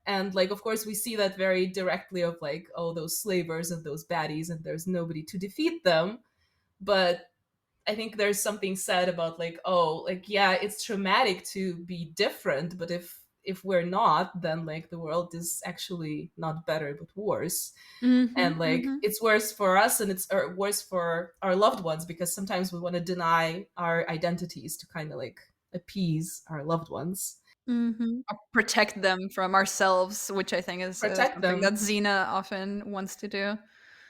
Speaker 3: And like of course we see that very directly of like, oh, those slavers and those baddies, and there's nobody to defeat them. But I think there's something said about like, oh, like yeah, it's traumatic to be different, but if we're not, then like the world is actually not better but worse. And
Speaker 1: Mhm,
Speaker 3: like
Speaker 1: mhm,
Speaker 3: it's worse for us and it's worse for our loved ones because sometimes we want to deny our identities to kind of like appease our loved ones,
Speaker 1: mhm. Or protect them from ourselves, which I think is
Speaker 3: protect
Speaker 1: something that
Speaker 3: them.
Speaker 1: Xena often wants to do.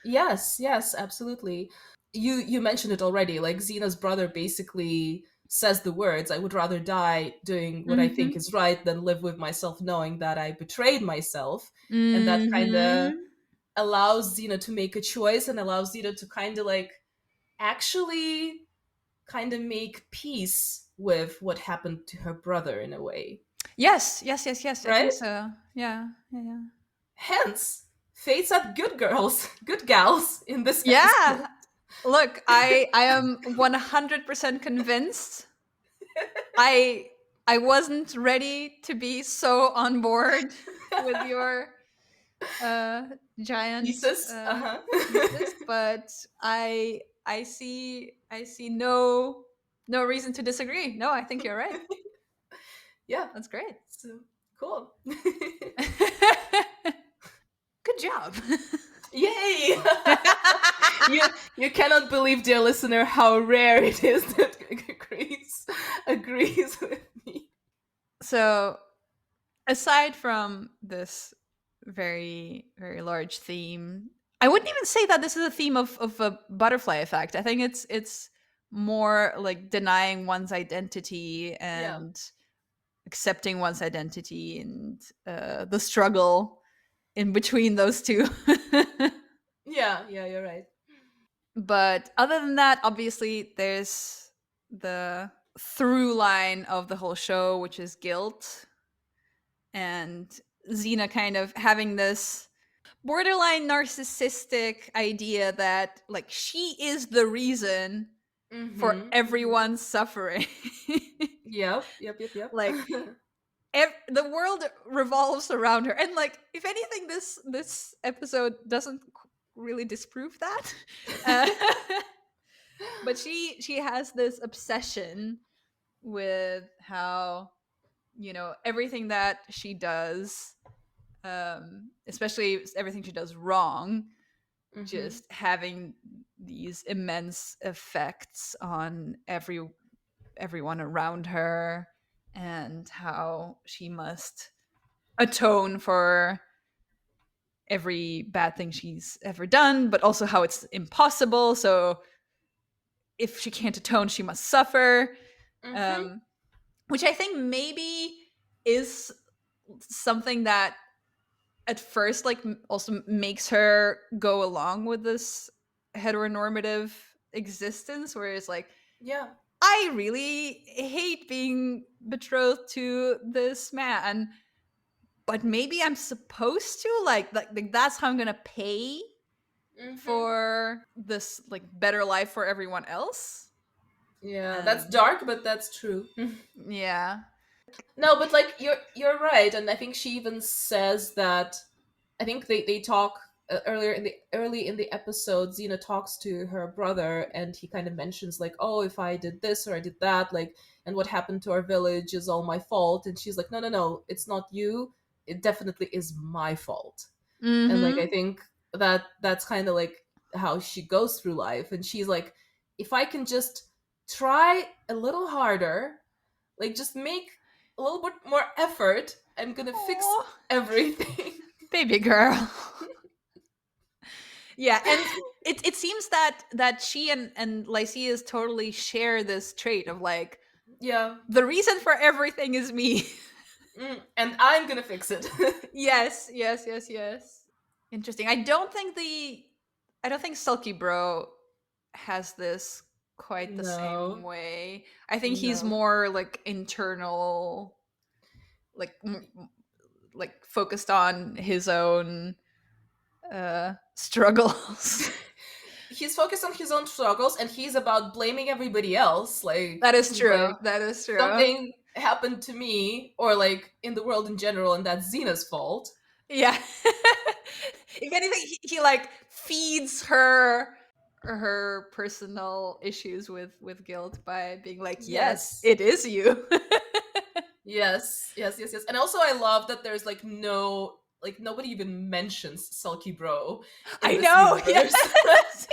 Speaker 3: Yes, yes, absolutely. You mentioned it already. Like Xena's brother basically says the words, "I would rather die doing what I think
Speaker 1: Mhm,
Speaker 3: is right than live with myself knowing that I betrayed myself." And that kind of
Speaker 1: mhm.
Speaker 3: allows Xena to make a choice and allows Xena to kind of like actually kind of make peace with what happened to her brother in a way,
Speaker 1: Yes, yes, yes, yes, I think
Speaker 3: right?
Speaker 1: so. Yeah, yeah, yeah.
Speaker 3: Hence, Fate's at good girls, good gals in this episode.
Speaker 1: Yeah! Look, I am 100% convinced. I I wasn't ready to be so on board with your uh giant
Speaker 3: Thesis, uh-huh.
Speaker 1: thesis, but I see no reason to disagree. No, I think you're right.
Speaker 3: Yeah,
Speaker 1: That's great.
Speaker 3: so cool.
Speaker 1: Good job.
Speaker 3: Yay! You cannot believe, dear listener, how rare it is that agrees with me.
Speaker 1: So, aside from this very large theme, I wouldn't even say that this is a theme of a butterfly effect. I think it's more like denying one's identity
Speaker 3: Yeah,
Speaker 1: and accepting one's identity and the struggle in between those two.
Speaker 3: yeah, yeah. You're right.
Speaker 1: But other than that, obviously, there's the through line of the whole show, which is guilt, and Xena kind of having this borderline narcissistic idea that like she is the reason for
Speaker 3: Mm-hmm.
Speaker 1: everyone's suffering.
Speaker 3: Yep, yep, yep, yep.
Speaker 1: Like the world revolves around her, and like if anything, this episode doesn't really disprove that. uh, but she has this obsession with how everything that she does, especially everything she does wrong,
Speaker 3: Mm-hmm.
Speaker 1: just having these immense effects on everyone around her, and how she must atone for every bad thing she's ever done, but also how it's impossible. So if she can't atone, she must suffer.
Speaker 3: Mm-hmm.
Speaker 1: Um, which I think maybe is something that at first like also makes her go along with this heteronormative existence, where it's like,
Speaker 3: Yeah.
Speaker 1: I really hate being betrothed to this man, but maybe I'm supposed to like that's how I'm gonna pay
Speaker 3: Mm-hmm.
Speaker 1: for this like better life for everyone else.
Speaker 3: Yeah, that's
Speaker 1: um
Speaker 3: dark, but that's true.
Speaker 1: yeah.
Speaker 3: No, but like you're right, and I think she even says that. I think they talk earlier in the early in the episode. Xena talks to her brother, and he kind of mentions like, "Oh, if I did this or I did that, like, and what happened to our village is all my fault." And she's like, "No, no, no, it's not you. It definitely is my fault." And like I
Speaker 1: Mm-hmm.
Speaker 3: think that's kind of like how she goes through life, and she's like, "If I can just try a little harder, like just make a little bit more effort, I'm gonna fix
Speaker 1: Oh,
Speaker 3: everything."
Speaker 1: baby girl. Yeah, and it seems that she and Lycius totally share this trait of like,
Speaker 3: Yeah.
Speaker 1: the reason for everything is me.
Speaker 3: And I'm gonna fix it.
Speaker 1: Yes, yes, yes, yes. Interesting. I don't think Sulky Bro has this quite the same
Speaker 3: No.
Speaker 1: way. I think he's
Speaker 3: No.
Speaker 1: more like internal, like like focused on his own struggles.
Speaker 3: He's focused on his own struggles, and he's about blaming everybody else. Like
Speaker 1: That is
Speaker 3: he's like,
Speaker 1: true. That is true.
Speaker 3: something happened to me, or like in the world in general, and that's Xena's fault.
Speaker 1: Yeah. If anything, he like feeds her personal issues with guilt by being like, yes,
Speaker 3: Yes.
Speaker 1: it is you.
Speaker 3: Yes. Yes. Yes. Yes. And also, I love that there's like no, like nobody even mentions Sulky Bro in
Speaker 1: I
Speaker 3: this
Speaker 1: know.
Speaker 3: universe.
Speaker 1: Yes.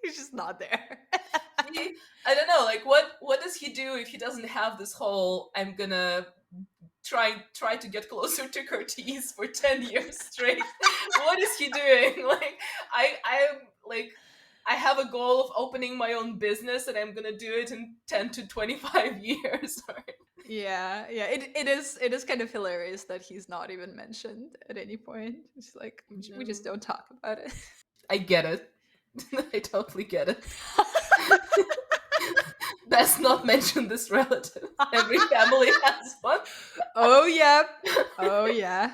Speaker 1: He's just not there.
Speaker 3: I don't know, like what does he do if he doesn't have this whole I'm gonna try to get closer to Curtis for 10 years straight? What is he doing? Like I'm like I have a goal of opening my own business, and I'm gonna do it in 10 to 25 years.
Speaker 1: Yeah, yeah. It is kind of hilarious that he's not even mentioned at any point. It's like we just
Speaker 3: No.
Speaker 1: don't talk about it.
Speaker 3: I get it. I totally get it. Let's not mention this relative. Every family has one.
Speaker 1: Oh yeah. Oh yeah.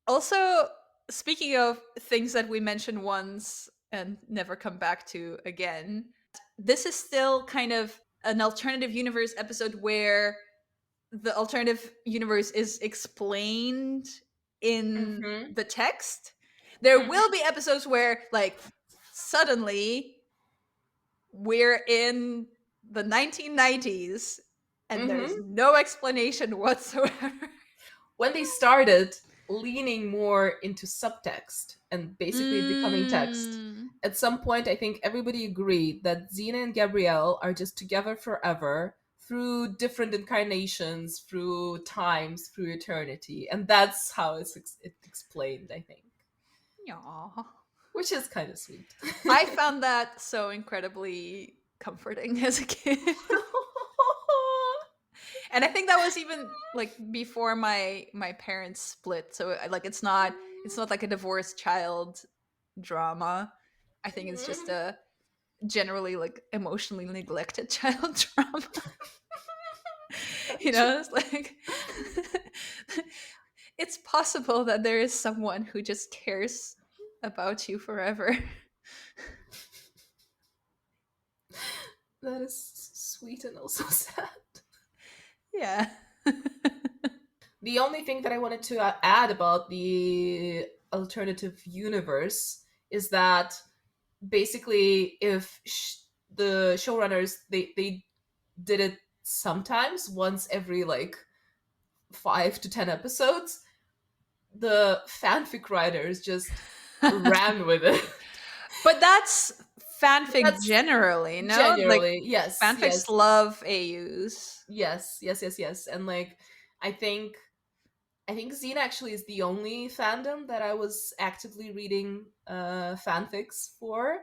Speaker 1: Also, speaking of things that we mentioned once and never come back to again, this is still kind of an alternative universe episode where the alternative universe is explained in
Speaker 3: Mm-hmm.
Speaker 1: the text. There will
Speaker 3: Mm-hmm.
Speaker 1: be episodes where, like, suddenly we're in the 1990s and there's
Speaker 3: Mm-hmm.
Speaker 1: no explanation whatsoever.
Speaker 3: When they started leaning more into subtext and basically becoming text,
Speaker 1: Mm.
Speaker 3: at some point I think everybody agreed that Xena and Gabrielle are just together forever through different incarnations, through times, through eternity. And that's how it's explained, I think.
Speaker 1: Aw.
Speaker 3: Which is kind of sweet.
Speaker 1: I found that so incredibly comforting as a kid. And I think that was even like before my parents split, so like it's not like a divorced child drama. I think it's just a generally like emotionally neglected child drama. It's like it's possible that there is someone who just cares about you forever.
Speaker 3: That is sweet and also sad.
Speaker 1: Yeah.
Speaker 3: The only thing that I wanted to add about the alternative universe is that basically, if the showrunners they did it sometimes once every like 5 to 10 episodes, the fanfic writers just ran with it.
Speaker 1: But that's fanfic
Speaker 3: That's
Speaker 1: generally, no? Like
Speaker 3: generally, yes,
Speaker 1: fanfics
Speaker 3: yes,
Speaker 1: love AUs.
Speaker 3: yes, yes, yes, yes, and like I think I think Xena actually is the only fandom that I was actively reading fanfics for.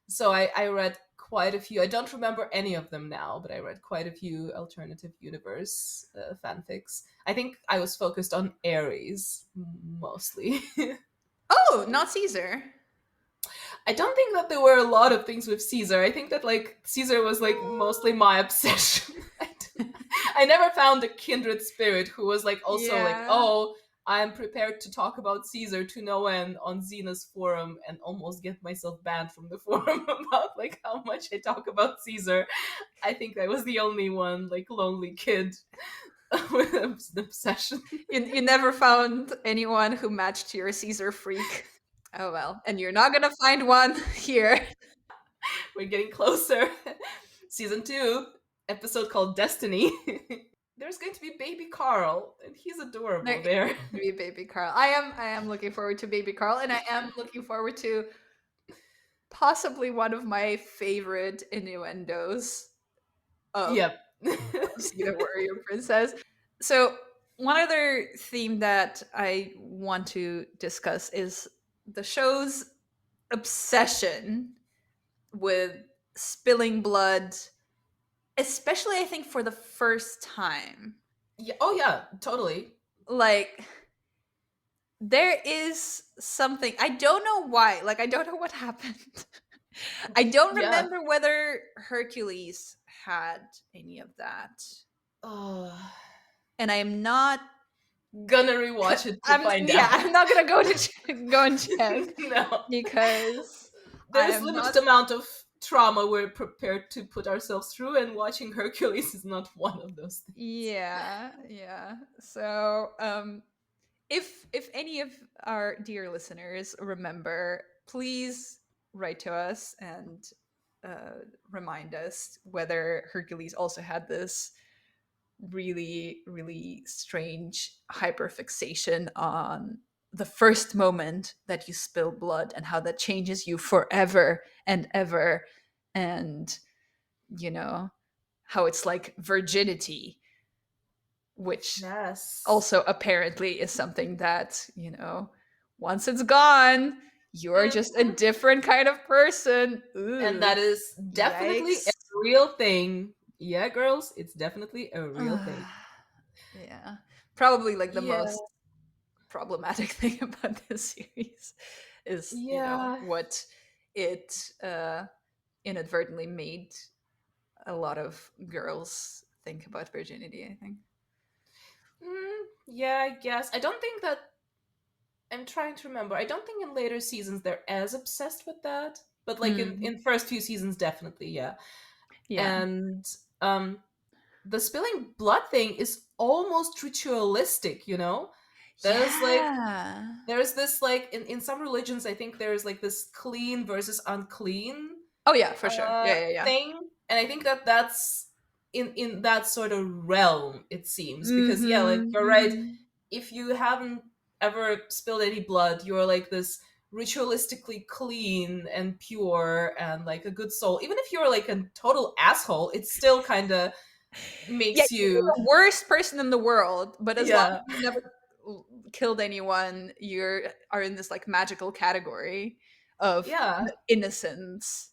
Speaker 3: So I read quite a few. I don't remember any of them now, but I read quite a few alternative universe fanfics. I think I was focused on Ares mostly.
Speaker 1: Oh, not Caesar.
Speaker 3: I don't think that there were a lot of things with Caesar. I think that like Caesar was like mostly my obsession. I never found a kindred spirit who was like also like,
Speaker 1: Yeah.
Speaker 3: oh, I'm prepared to talk about Caesar to no end on Xena's forum and almost get myself banned from the forum about like how much I talk about Caesar. I think I was the only one like lonely kid with an obsession.
Speaker 1: You never found anyone who matched your Caesar freak. Oh well, and you're not gonna find one here.
Speaker 3: We're getting closer. Season 2, episode called Destiny. There's going to be baby Carl, and he's adorable there.
Speaker 1: Be baby Carl. I am looking forward to baby Carl, and I am looking forward to possibly one of my favorite innuendos of
Speaker 3: Yep.
Speaker 1: Xena Warrior Princess. So one other theme that I want to discuss is the show's obsession with spilling blood, especially I think for the first time.
Speaker 3: Yeah. Oh yeah, totally.
Speaker 1: Like there is something, I don't know why, like I don't know what happened. I don't
Speaker 3: Yeah.
Speaker 1: remember whether Hercules had any of that.
Speaker 3: Oh,
Speaker 1: And I am not
Speaker 3: gonna rewatch it to find
Speaker 1: yeah,
Speaker 3: out.
Speaker 1: I'm not gonna go and check
Speaker 3: No.
Speaker 1: because I
Speaker 3: There's
Speaker 1: am
Speaker 3: limited
Speaker 1: not.
Speaker 3: amount of trauma we're prepared to put ourselves through, and watching Hercules is not one of those things.
Speaker 1: Yeah. So, if any of our dear listeners remember, please write to us and remind us whether Hercules also had this really strange hyperfixation on the first moment that you spill blood and how that changes you forever and ever, and you know how it's like virginity, which
Speaker 3: Yes.
Speaker 1: also apparently is something that once it's gone, you're just a
Speaker 3: Mhm.
Speaker 1: different kind of person.
Speaker 3: And
Speaker 1: Ooh,
Speaker 3: that is definitely a
Speaker 1: yikes.
Speaker 3: real thing. Yeah, girls, it's definitely a real thing.
Speaker 1: Yeah, probably like the
Speaker 3: Yeah.
Speaker 1: most problematic thing about this series is
Speaker 3: Yeah.
Speaker 1: what it inadvertently made a lot of girls think about virginity, I think.
Speaker 3: Yeah, I guess. I don't think that. I'm trying to remember. I don't think in later seasons they're as obsessed with that. But like
Speaker 1: Mm,
Speaker 3: in first few seasons, definitely, yeah.
Speaker 1: yeah.
Speaker 3: And um the spilling blood thing is almost ritualistic, you know? There's like
Speaker 1: Yeah.
Speaker 3: there's this like in some religions I think there's like this clean versus unclean
Speaker 1: Oh yeah, for sure. Yeah.
Speaker 3: thing, and I think that that's in that sort of realm it seems, because yeah, like
Speaker 1: Mhm.
Speaker 3: you're right,
Speaker 1: Mhm.
Speaker 3: if you haven't ever spilled any blood, you're like this ritualistically clean and pure and like a good soul. Even if you're like a total asshole, it still kind of
Speaker 1: Yeah,
Speaker 3: makes
Speaker 1: you're
Speaker 3: you.
Speaker 1: the worst person in the world, but as long as
Speaker 3: Yeah.
Speaker 1: you've never killed anyone, you are in this like magical category of
Speaker 3: Yeah.
Speaker 1: innocence.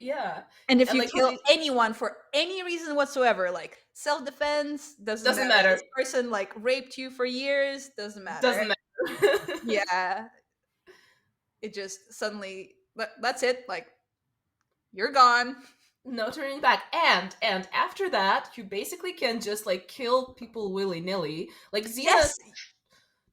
Speaker 3: Yeah.
Speaker 1: And if
Speaker 3: And
Speaker 1: you
Speaker 3: like
Speaker 1: kill anyone for any reason whatsoever, like self-defense, doesn't
Speaker 3: doesn't
Speaker 1: matter.
Speaker 3: matter.
Speaker 1: This person like raped you for years, doesn't matter.
Speaker 3: Doesn't matter.
Speaker 1: Yeah, it just suddenly that's it. Like you're gone.
Speaker 3: No turning back. And after that, you basically can just like kill people willy-nilly. Like Xena
Speaker 1: Yes.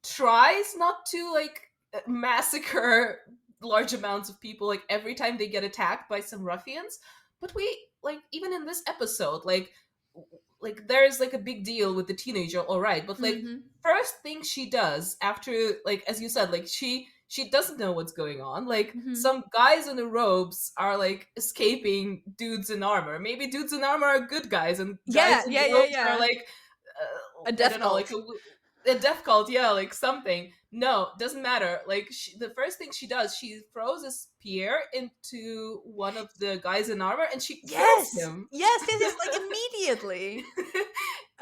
Speaker 3: tries not to like massacre large amounts of people like every time they get attacked by some ruffians, but we like even in this episode like there's like a big deal with the teenager, all right, but like
Speaker 1: Hmm.
Speaker 3: first thing she does after, like as you said, like she doesn't know what's going on, like
Speaker 1: Hmm.
Speaker 3: some guys in the robes are like escaping dudes in armor. Maybe dudes in armor are good guys and
Speaker 1: Yeah,
Speaker 3: guys in
Speaker 1: yeah.
Speaker 3: robes are
Speaker 1: Yeah.
Speaker 3: like
Speaker 1: A
Speaker 3: I
Speaker 1: death
Speaker 3: don't know, like
Speaker 1: cult.
Speaker 3: a death cult, yeah, like something. No, doesn't matter. Like the first thing she does, she throws a spear into one of the guys in armor and she kills
Speaker 1: Yes.
Speaker 3: him.
Speaker 1: Yes. Like immediately.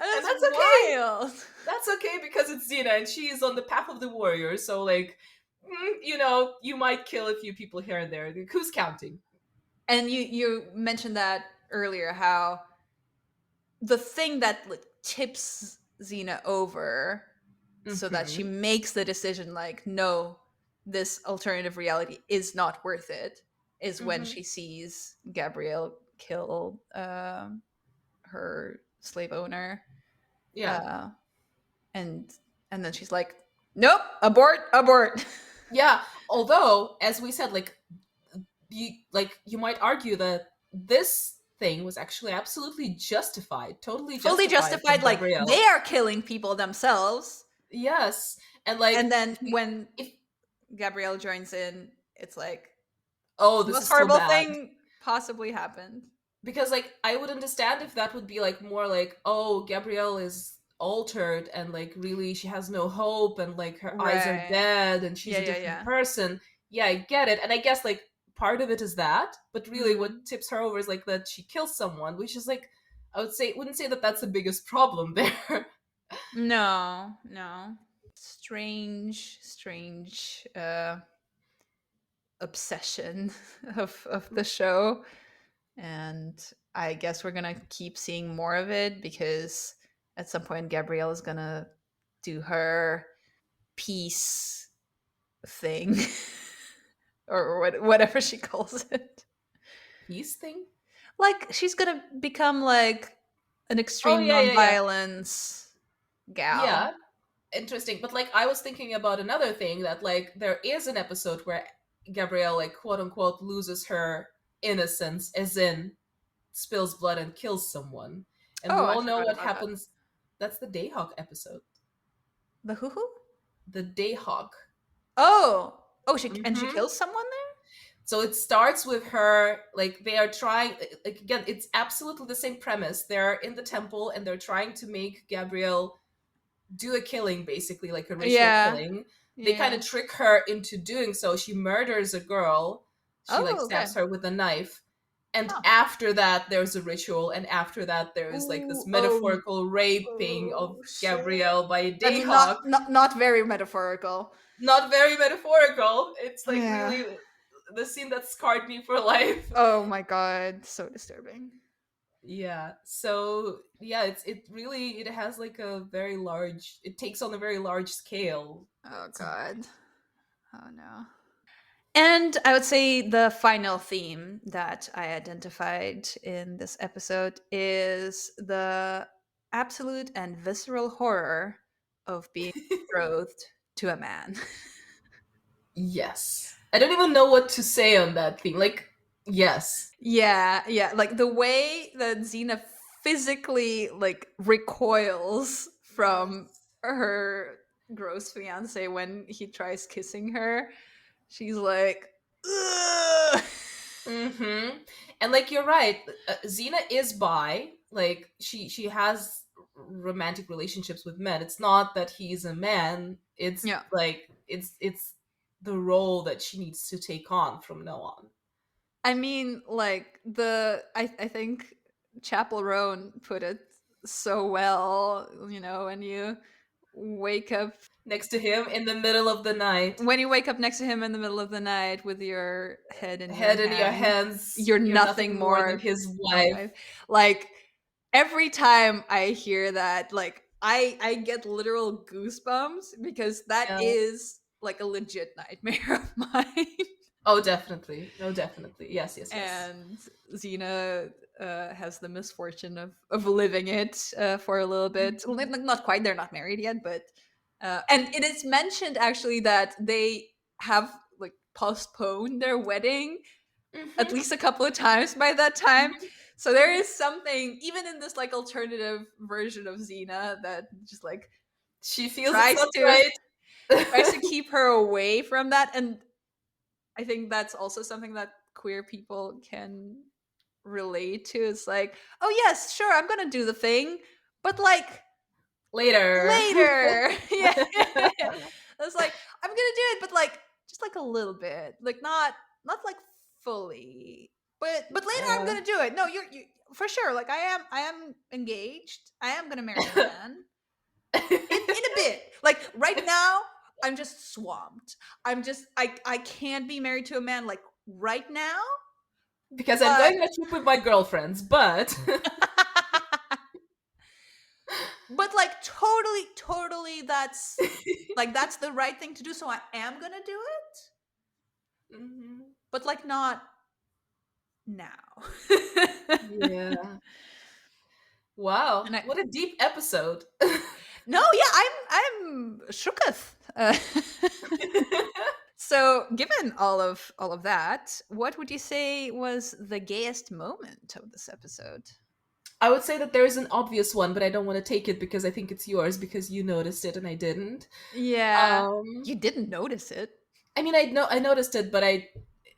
Speaker 3: And
Speaker 1: That's
Speaker 3: that's okay.
Speaker 1: wild.
Speaker 3: That's okay because it's Xena and she is on the path of the warrior. So like, you might kill a few people here and there. Like, who's counting?
Speaker 1: And you mentioned that earlier, how the thing that like tips Xena over so that she
Speaker 3: Hmm.
Speaker 1: makes the decision like, no, this alternative reality is not worth it, is when
Speaker 3: Hmm.
Speaker 1: she sees Gabrielle kill her slave owner.
Speaker 3: Yeah.
Speaker 1: Uh, and and then she's like, nope, abort, abort.
Speaker 3: Yeah. Although, as we said, like you might argue that this thing was actually absolutely justified, totally
Speaker 1: Fully
Speaker 3: justified from
Speaker 1: justified, like they
Speaker 3: Gabrielle.
Speaker 1: are killing people themselves.
Speaker 3: Yes. And
Speaker 1: And
Speaker 3: like
Speaker 1: then when
Speaker 3: if
Speaker 1: Gabrielle joins in, it's like
Speaker 3: oh,
Speaker 1: the
Speaker 3: this
Speaker 1: most
Speaker 3: is so
Speaker 1: horrible
Speaker 3: bad.
Speaker 1: thing possibly happened.
Speaker 3: Because like I would understand if that would be like more like, oh, Gabrielle is altered and like really she has no hope and like her eyes are
Speaker 1: Right.
Speaker 3: dead and she's
Speaker 1: Yeah,
Speaker 3: a
Speaker 1: yeah,
Speaker 3: different
Speaker 1: yeah.
Speaker 3: person. Yeah, I get it. And I guess like part of it is that, but really
Speaker 1: Mm.
Speaker 3: what tips her over is like that she kills someone, which is like wouldn't say that that's the biggest problem there.
Speaker 1: No, no. Strange, strange obsession of the show. And I guess we're gonna keep seeing more of it because at some point Gabrielle is gonna do her peace thing or whatever she calls it.
Speaker 3: Peace thing?
Speaker 1: Like she's gonna become like an
Speaker 3: Oh
Speaker 1: extreme
Speaker 3: yeah, yeah, yeah.
Speaker 1: nonviolence gal.
Speaker 3: Yeah, interesting. But like I was thinking about another thing that like there is an episode where Gabrielle like quote unquote loses her innocence, as in spills blood and kills someone. And we
Speaker 1: Oh, I
Speaker 3: all know
Speaker 1: forgot
Speaker 3: what
Speaker 1: about that.
Speaker 3: happens. That's the Dayhawk episode.
Speaker 1: The hoo hoo?
Speaker 3: The Dayhawk.
Speaker 1: Oh, oh, she
Speaker 3: Hmm.
Speaker 1: kills someone there.
Speaker 3: So it starts with her, like, they are trying, like, again, it's absolutely the same premise. They're in the temple and they're trying to make Gabrielle do a killing, basically, like a ritual
Speaker 1: Yeah,
Speaker 3: killing. They kind
Speaker 1: yeah.
Speaker 3: of trick her into doing so. She murders a girl. She like
Speaker 1: Oh,
Speaker 3: stabs
Speaker 1: okay.
Speaker 3: her with a knife. And
Speaker 1: Huh.
Speaker 3: after that, there's a ritual, and after that, there's like this
Speaker 1: Ooh, oh,
Speaker 3: metaphorical raping of
Speaker 1: oh, shit.
Speaker 3: Gabrielle by a
Speaker 1: I mean, not
Speaker 3: Dayhawk.
Speaker 1: not not very metaphorical.
Speaker 3: Not very metaphorical. It's like
Speaker 1: Yeah.
Speaker 3: really the scene that scarred me for life.
Speaker 1: Oh my god, so disturbing.
Speaker 3: Yeah. So yeah, it really it has like a very large. It takes on a very large scale.
Speaker 1: Oh
Speaker 3: It's
Speaker 1: god. Oh no. And I would say the final theme that I identified in this episode is the absolute and visceral horror of being betrothed to a man.
Speaker 3: yes. I don't even know what to say on that theme. Like, yes.
Speaker 1: Yeah, yeah, like the way that Xena physically like recoils from
Speaker 3: Yes.
Speaker 1: her gross fiance when he tries kissing her. She's like, ugh.
Speaker 3: Mm-hmm. And like you're right, Xena is bi. Like she has romantic relationships with men. It's not that he's a man. It's
Speaker 1: Yeah.
Speaker 3: like it's the role that she needs to take on from now on.
Speaker 1: I mean, like I think Chapel Roan put it so well, when you wake up
Speaker 3: Next to him in the middle of the night,
Speaker 1: next to him in the middle of the night with your head in your
Speaker 3: head in your
Speaker 1: hand,
Speaker 3: hands,
Speaker 1: you're
Speaker 3: you're
Speaker 1: nothing
Speaker 3: nothing more than
Speaker 1: more
Speaker 3: his
Speaker 1: than
Speaker 3: wife.
Speaker 1: wife. Like every time I hear that, like I get literal goosebumps because that
Speaker 3: Yeah.
Speaker 1: is like a legit nightmare of mine.
Speaker 3: Oh, definitely. No, definitely. Yes, yes, yes.
Speaker 1: And Xena has the misfortune of living it for a little bit. Not quite; they're not married yet, but and it is mentioned actually that they have like postponed their wedding at
Speaker 3: Hmm.
Speaker 1: least a couple of times by that time.
Speaker 3: Hmm.
Speaker 1: So there
Speaker 3: Hmm.
Speaker 1: is something even in this like alternative version of Xena that just like
Speaker 3: She feels it's
Speaker 1: tries
Speaker 3: not
Speaker 1: to
Speaker 3: right.
Speaker 1: tries to keep her away from that. And I think that's also something that queer people can relate to. It's like, oh yes, sure, I'm gonna do the thing, but like
Speaker 3: Later.
Speaker 1: later. Yeah. It's like I'm gonna do it, but like just like a little bit. Like not like fully. but later I'm
Speaker 3: Uh,
Speaker 1: gonna do it. No, you for sure. Like I am engaged. I am gonna marry a man in a bit. Like right now, I'm just swamped. I can't be married to a man like right now.
Speaker 3: because I'm
Speaker 1: But
Speaker 3: going on a trip with my girlfriends, but
Speaker 1: but like totally that's the right thing to do. So I am gonna do it,
Speaker 3: Mhm.
Speaker 1: but like not now.
Speaker 3: Yeah. Wow,
Speaker 1: And I
Speaker 3: what a deep episode.
Speaker 1: no, yeah, I'm shooketh. So, given all of that, what would you say was the gayest moment of this episode?
Speaker 3: I would say that there is an obvious one, but I don't want to take it because I think it's yours because you noticed it and I didn't.
Speaker 1: Yeah,
Speaker 3: Um,
Speaker 1: you didn't notice it.
Speaker 3: I mean, I noticed it, but I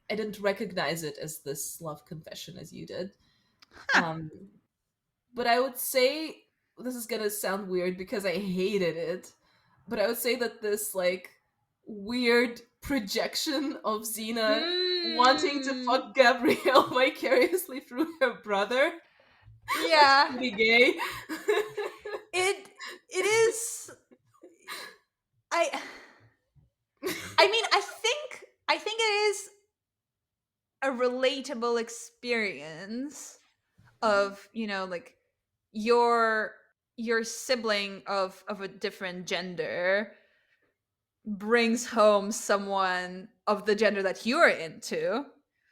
Speaker 3: didn't recognize it as this love confession as you did.
Speaker 1: Huh.
Speaker 3: Um, but I would say this is gonna sound weird because I hated it, but I would say that this like weird projection of Xena wanting to
Speaker 1: Mm,
Speaker 3: fuck Gabrielle vicariously through her brother was
Speaker 1: yeah,
Speaker 3: pretty gay.
Speaker 1: it it is. I I mean, I think it is a relatable experience of like your your sibling of a different gender brings home someone of the gender that you're into,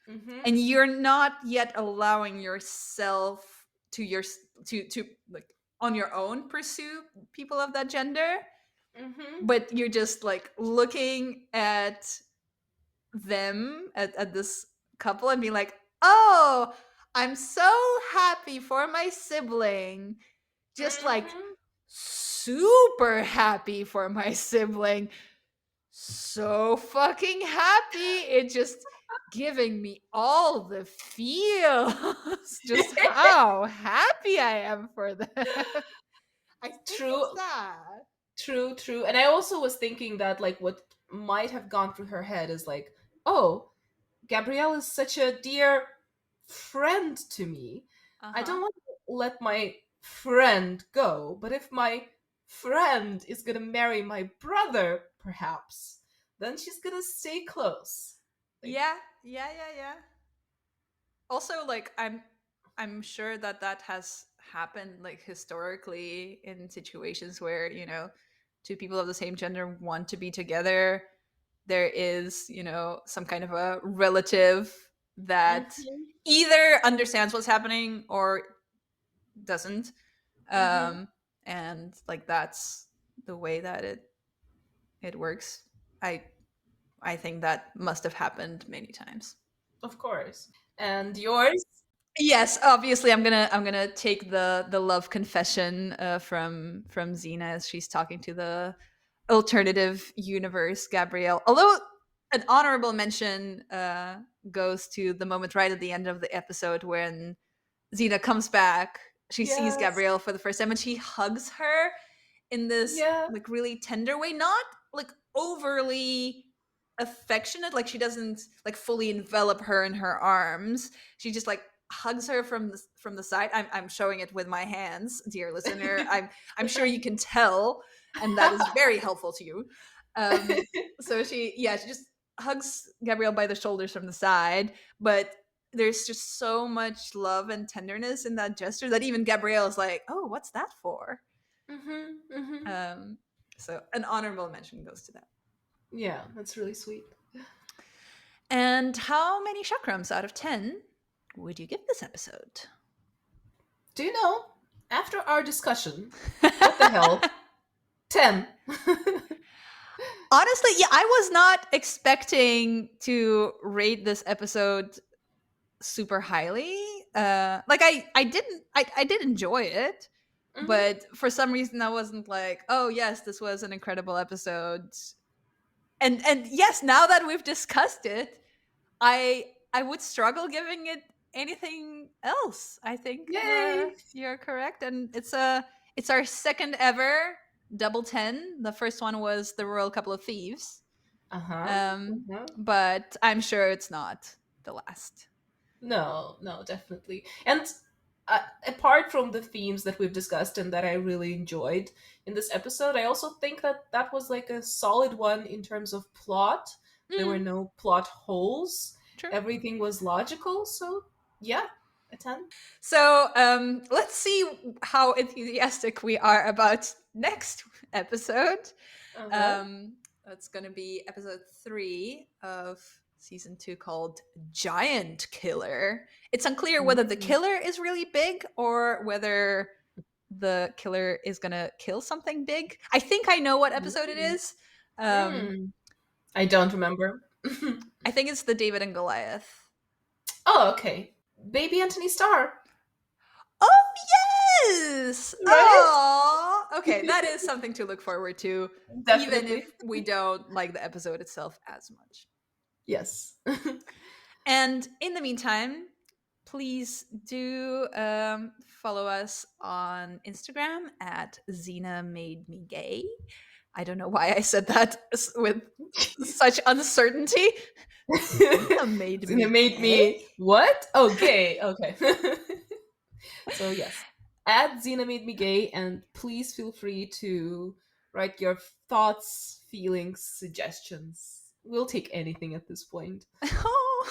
Speaker 3: Mm-hmm.
Speaker 1: and you're not yet allowing yourself to like on your own pursue people of that gender,
Speaker 3: Mm-hmm.
Speaker 1: but you're just like looking at them at this couple and be like, oh, I'm so happy for my sibling, just like
Speaker 3: Mm-hmm.
Speaker 1: super happy for my sibling, so fucking happy. It just giving me all the feels, just how happy I am for them. I think
Speaker 3: True,
Speaker 1: it's that.
Speaker 3: true. And I also was thinking that like what might have gone through her head is like, oh, Gabrielle is such a dear friend to me. I
Speaker 1: Uh-huh.
Speaker 3: don't want to let my friend go, but if my friend is gonna marry my brother, perhaps, then she's gonna stay close. Like,
Speaker 1: Yeah. Also, like I'm sure that that has happened like historically in situations where two people of the same gender want to be together. There is some kind of a relative that
Speaker 3: mm-hmm,
Speaker 1: either understands what's happening or doesn't,
Speaker 3: mm-hmm,
Speaker 1: and like that's the way that it works. I i think that must have happened many times.
Speaker 3: of course. And yours?
Speaker 1: Yes, obviously I'm gonna take the love confession from Xena as she's talking to the alternative universe Gabrielle. Although an honorable mention goes to the moment right at the end of the episode when Xena comes back. She sees
Speaker 3: Yes.
Speaker 1: Gabrielle for the first time and she hugs her in this
Speaker 3: Yeah.
Speaker 1: like really tender way, not like overly affectionate, like she doesn't like fully envelop her in her arms. She just like hugs her from the side. I'm showing it with my hands, dear listener. I'm sure you can tell, and that is very helpful to you. So she just hugs Gabrielle by the shoulders from the side, but there's just so much love and tenderness in that gesture that even Gabrielle is like, oh, what's that for?
Speaker 3: mm-hmm, mm-hmm.
Speaker 1: um so an honorable mention goes to that.
Speaker 3: Yeah, that's really sweet.
Speaker 1: And how many chakrams out of 10 would you give this episode?
Speaker 3: Do you know, after our discussion, what the hell? 10.
Speaker 1: Honestly, yeah, I was not expecting to rate this episode super highly. Like I did enjoy it,
Speaker 3: Mm-hmm.
Speaker 1: but for some reason I wasn't like, oh yes, this was an incredible episode. And yes, now that we've discussed it, I would struggle giving it anything else. I think
Speaker 3: Yay!
Speaker 1: you're correct, and it's our second ever double 10. The first one was the Royal Couple of Thieves,
Speaker 3: Uh-huh. Uh-huh.
Speaker 1: but I'm sure it's not the last.
Speaker 3: No, no, definitely. And apart from the themes that we've discussed and that I really enjoyed in this episode, I also think that that was like a solid one in terms of plot. There were
Speaker 1: Mm,
Speaker 3: no plot holes.
Speaker 1: true.
Speaker 3: Everything was logical. So, yeah, a 10.
Speaker 1: So let's see how enthusiastic we are about next episode.
Speaker 3: Uh huh.
Speaker 1: Um, it's going to be episode 3 of season 2 called Giant Killer. It's unclear whether the
Speaker 3: Mm.
Speaker 1: killer is really big or whether the killer is going to kill something big. I think I know what episode it
Speaker 3: Mm.
Speaker 1: is. Um,
Speaker 3: Mm. I don't remember.
Speaker 1: I think it's the David and Goliath.
Speaker 3: Oh, okay. Baby Anthony Starr,
Speaker 1: Oh yes!
Speaker 3: right?
Speaker 1: Oh, okay. That is something to look forward to, even
Speaker 3: Definitely.
Speaker 1: if we don't like the episode itself as much.
Speaker 3: Yes.
Speaker 1: And in the meantime, please do follow us on Instagram at Xena Made Me Gay. I don't know why I said that with such uncertainty. Xena made
Speaker 3: It
Speaker 1: me
Speaker 3: made
Speaker 1: gay.
Speaker 3: me what? Oh, gay. Okay. So yes, add Xena made me gay, and please feel free to write your thoughts, feelings, suggestions. We'll take anything at this point.
Speaker 1: Oh.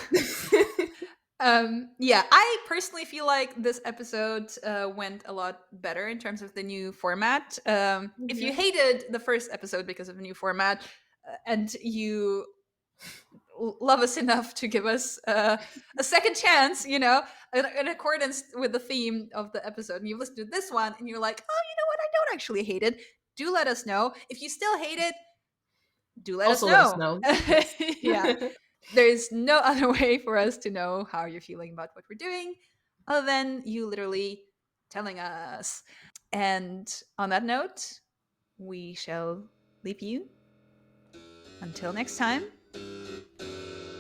Speaker 1: Yeah, I personally feel like this episode went a lot better in terms of the new format. If you
Speaker 3: Mhm.
Speaker 1: hated the first episode because of the new format, and you love us enough to give us a second chance, in accordance with the theme of the episode, and you've listened to this one and you're like, oh, you know what, I don't actually hate it, do let us know. If you still hate it, do let us
Speaker 3: Also, let us
Speaker 1: know.
Speaker 3: know. Yes.
Speaker 1: Yeah, there's no other way for us to know how you're feeling about what we're doing other than you literally telling us. And on that note, we shall leave you until next time.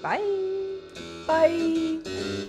Speaker 1: Bye.
Speaker 3: Bye.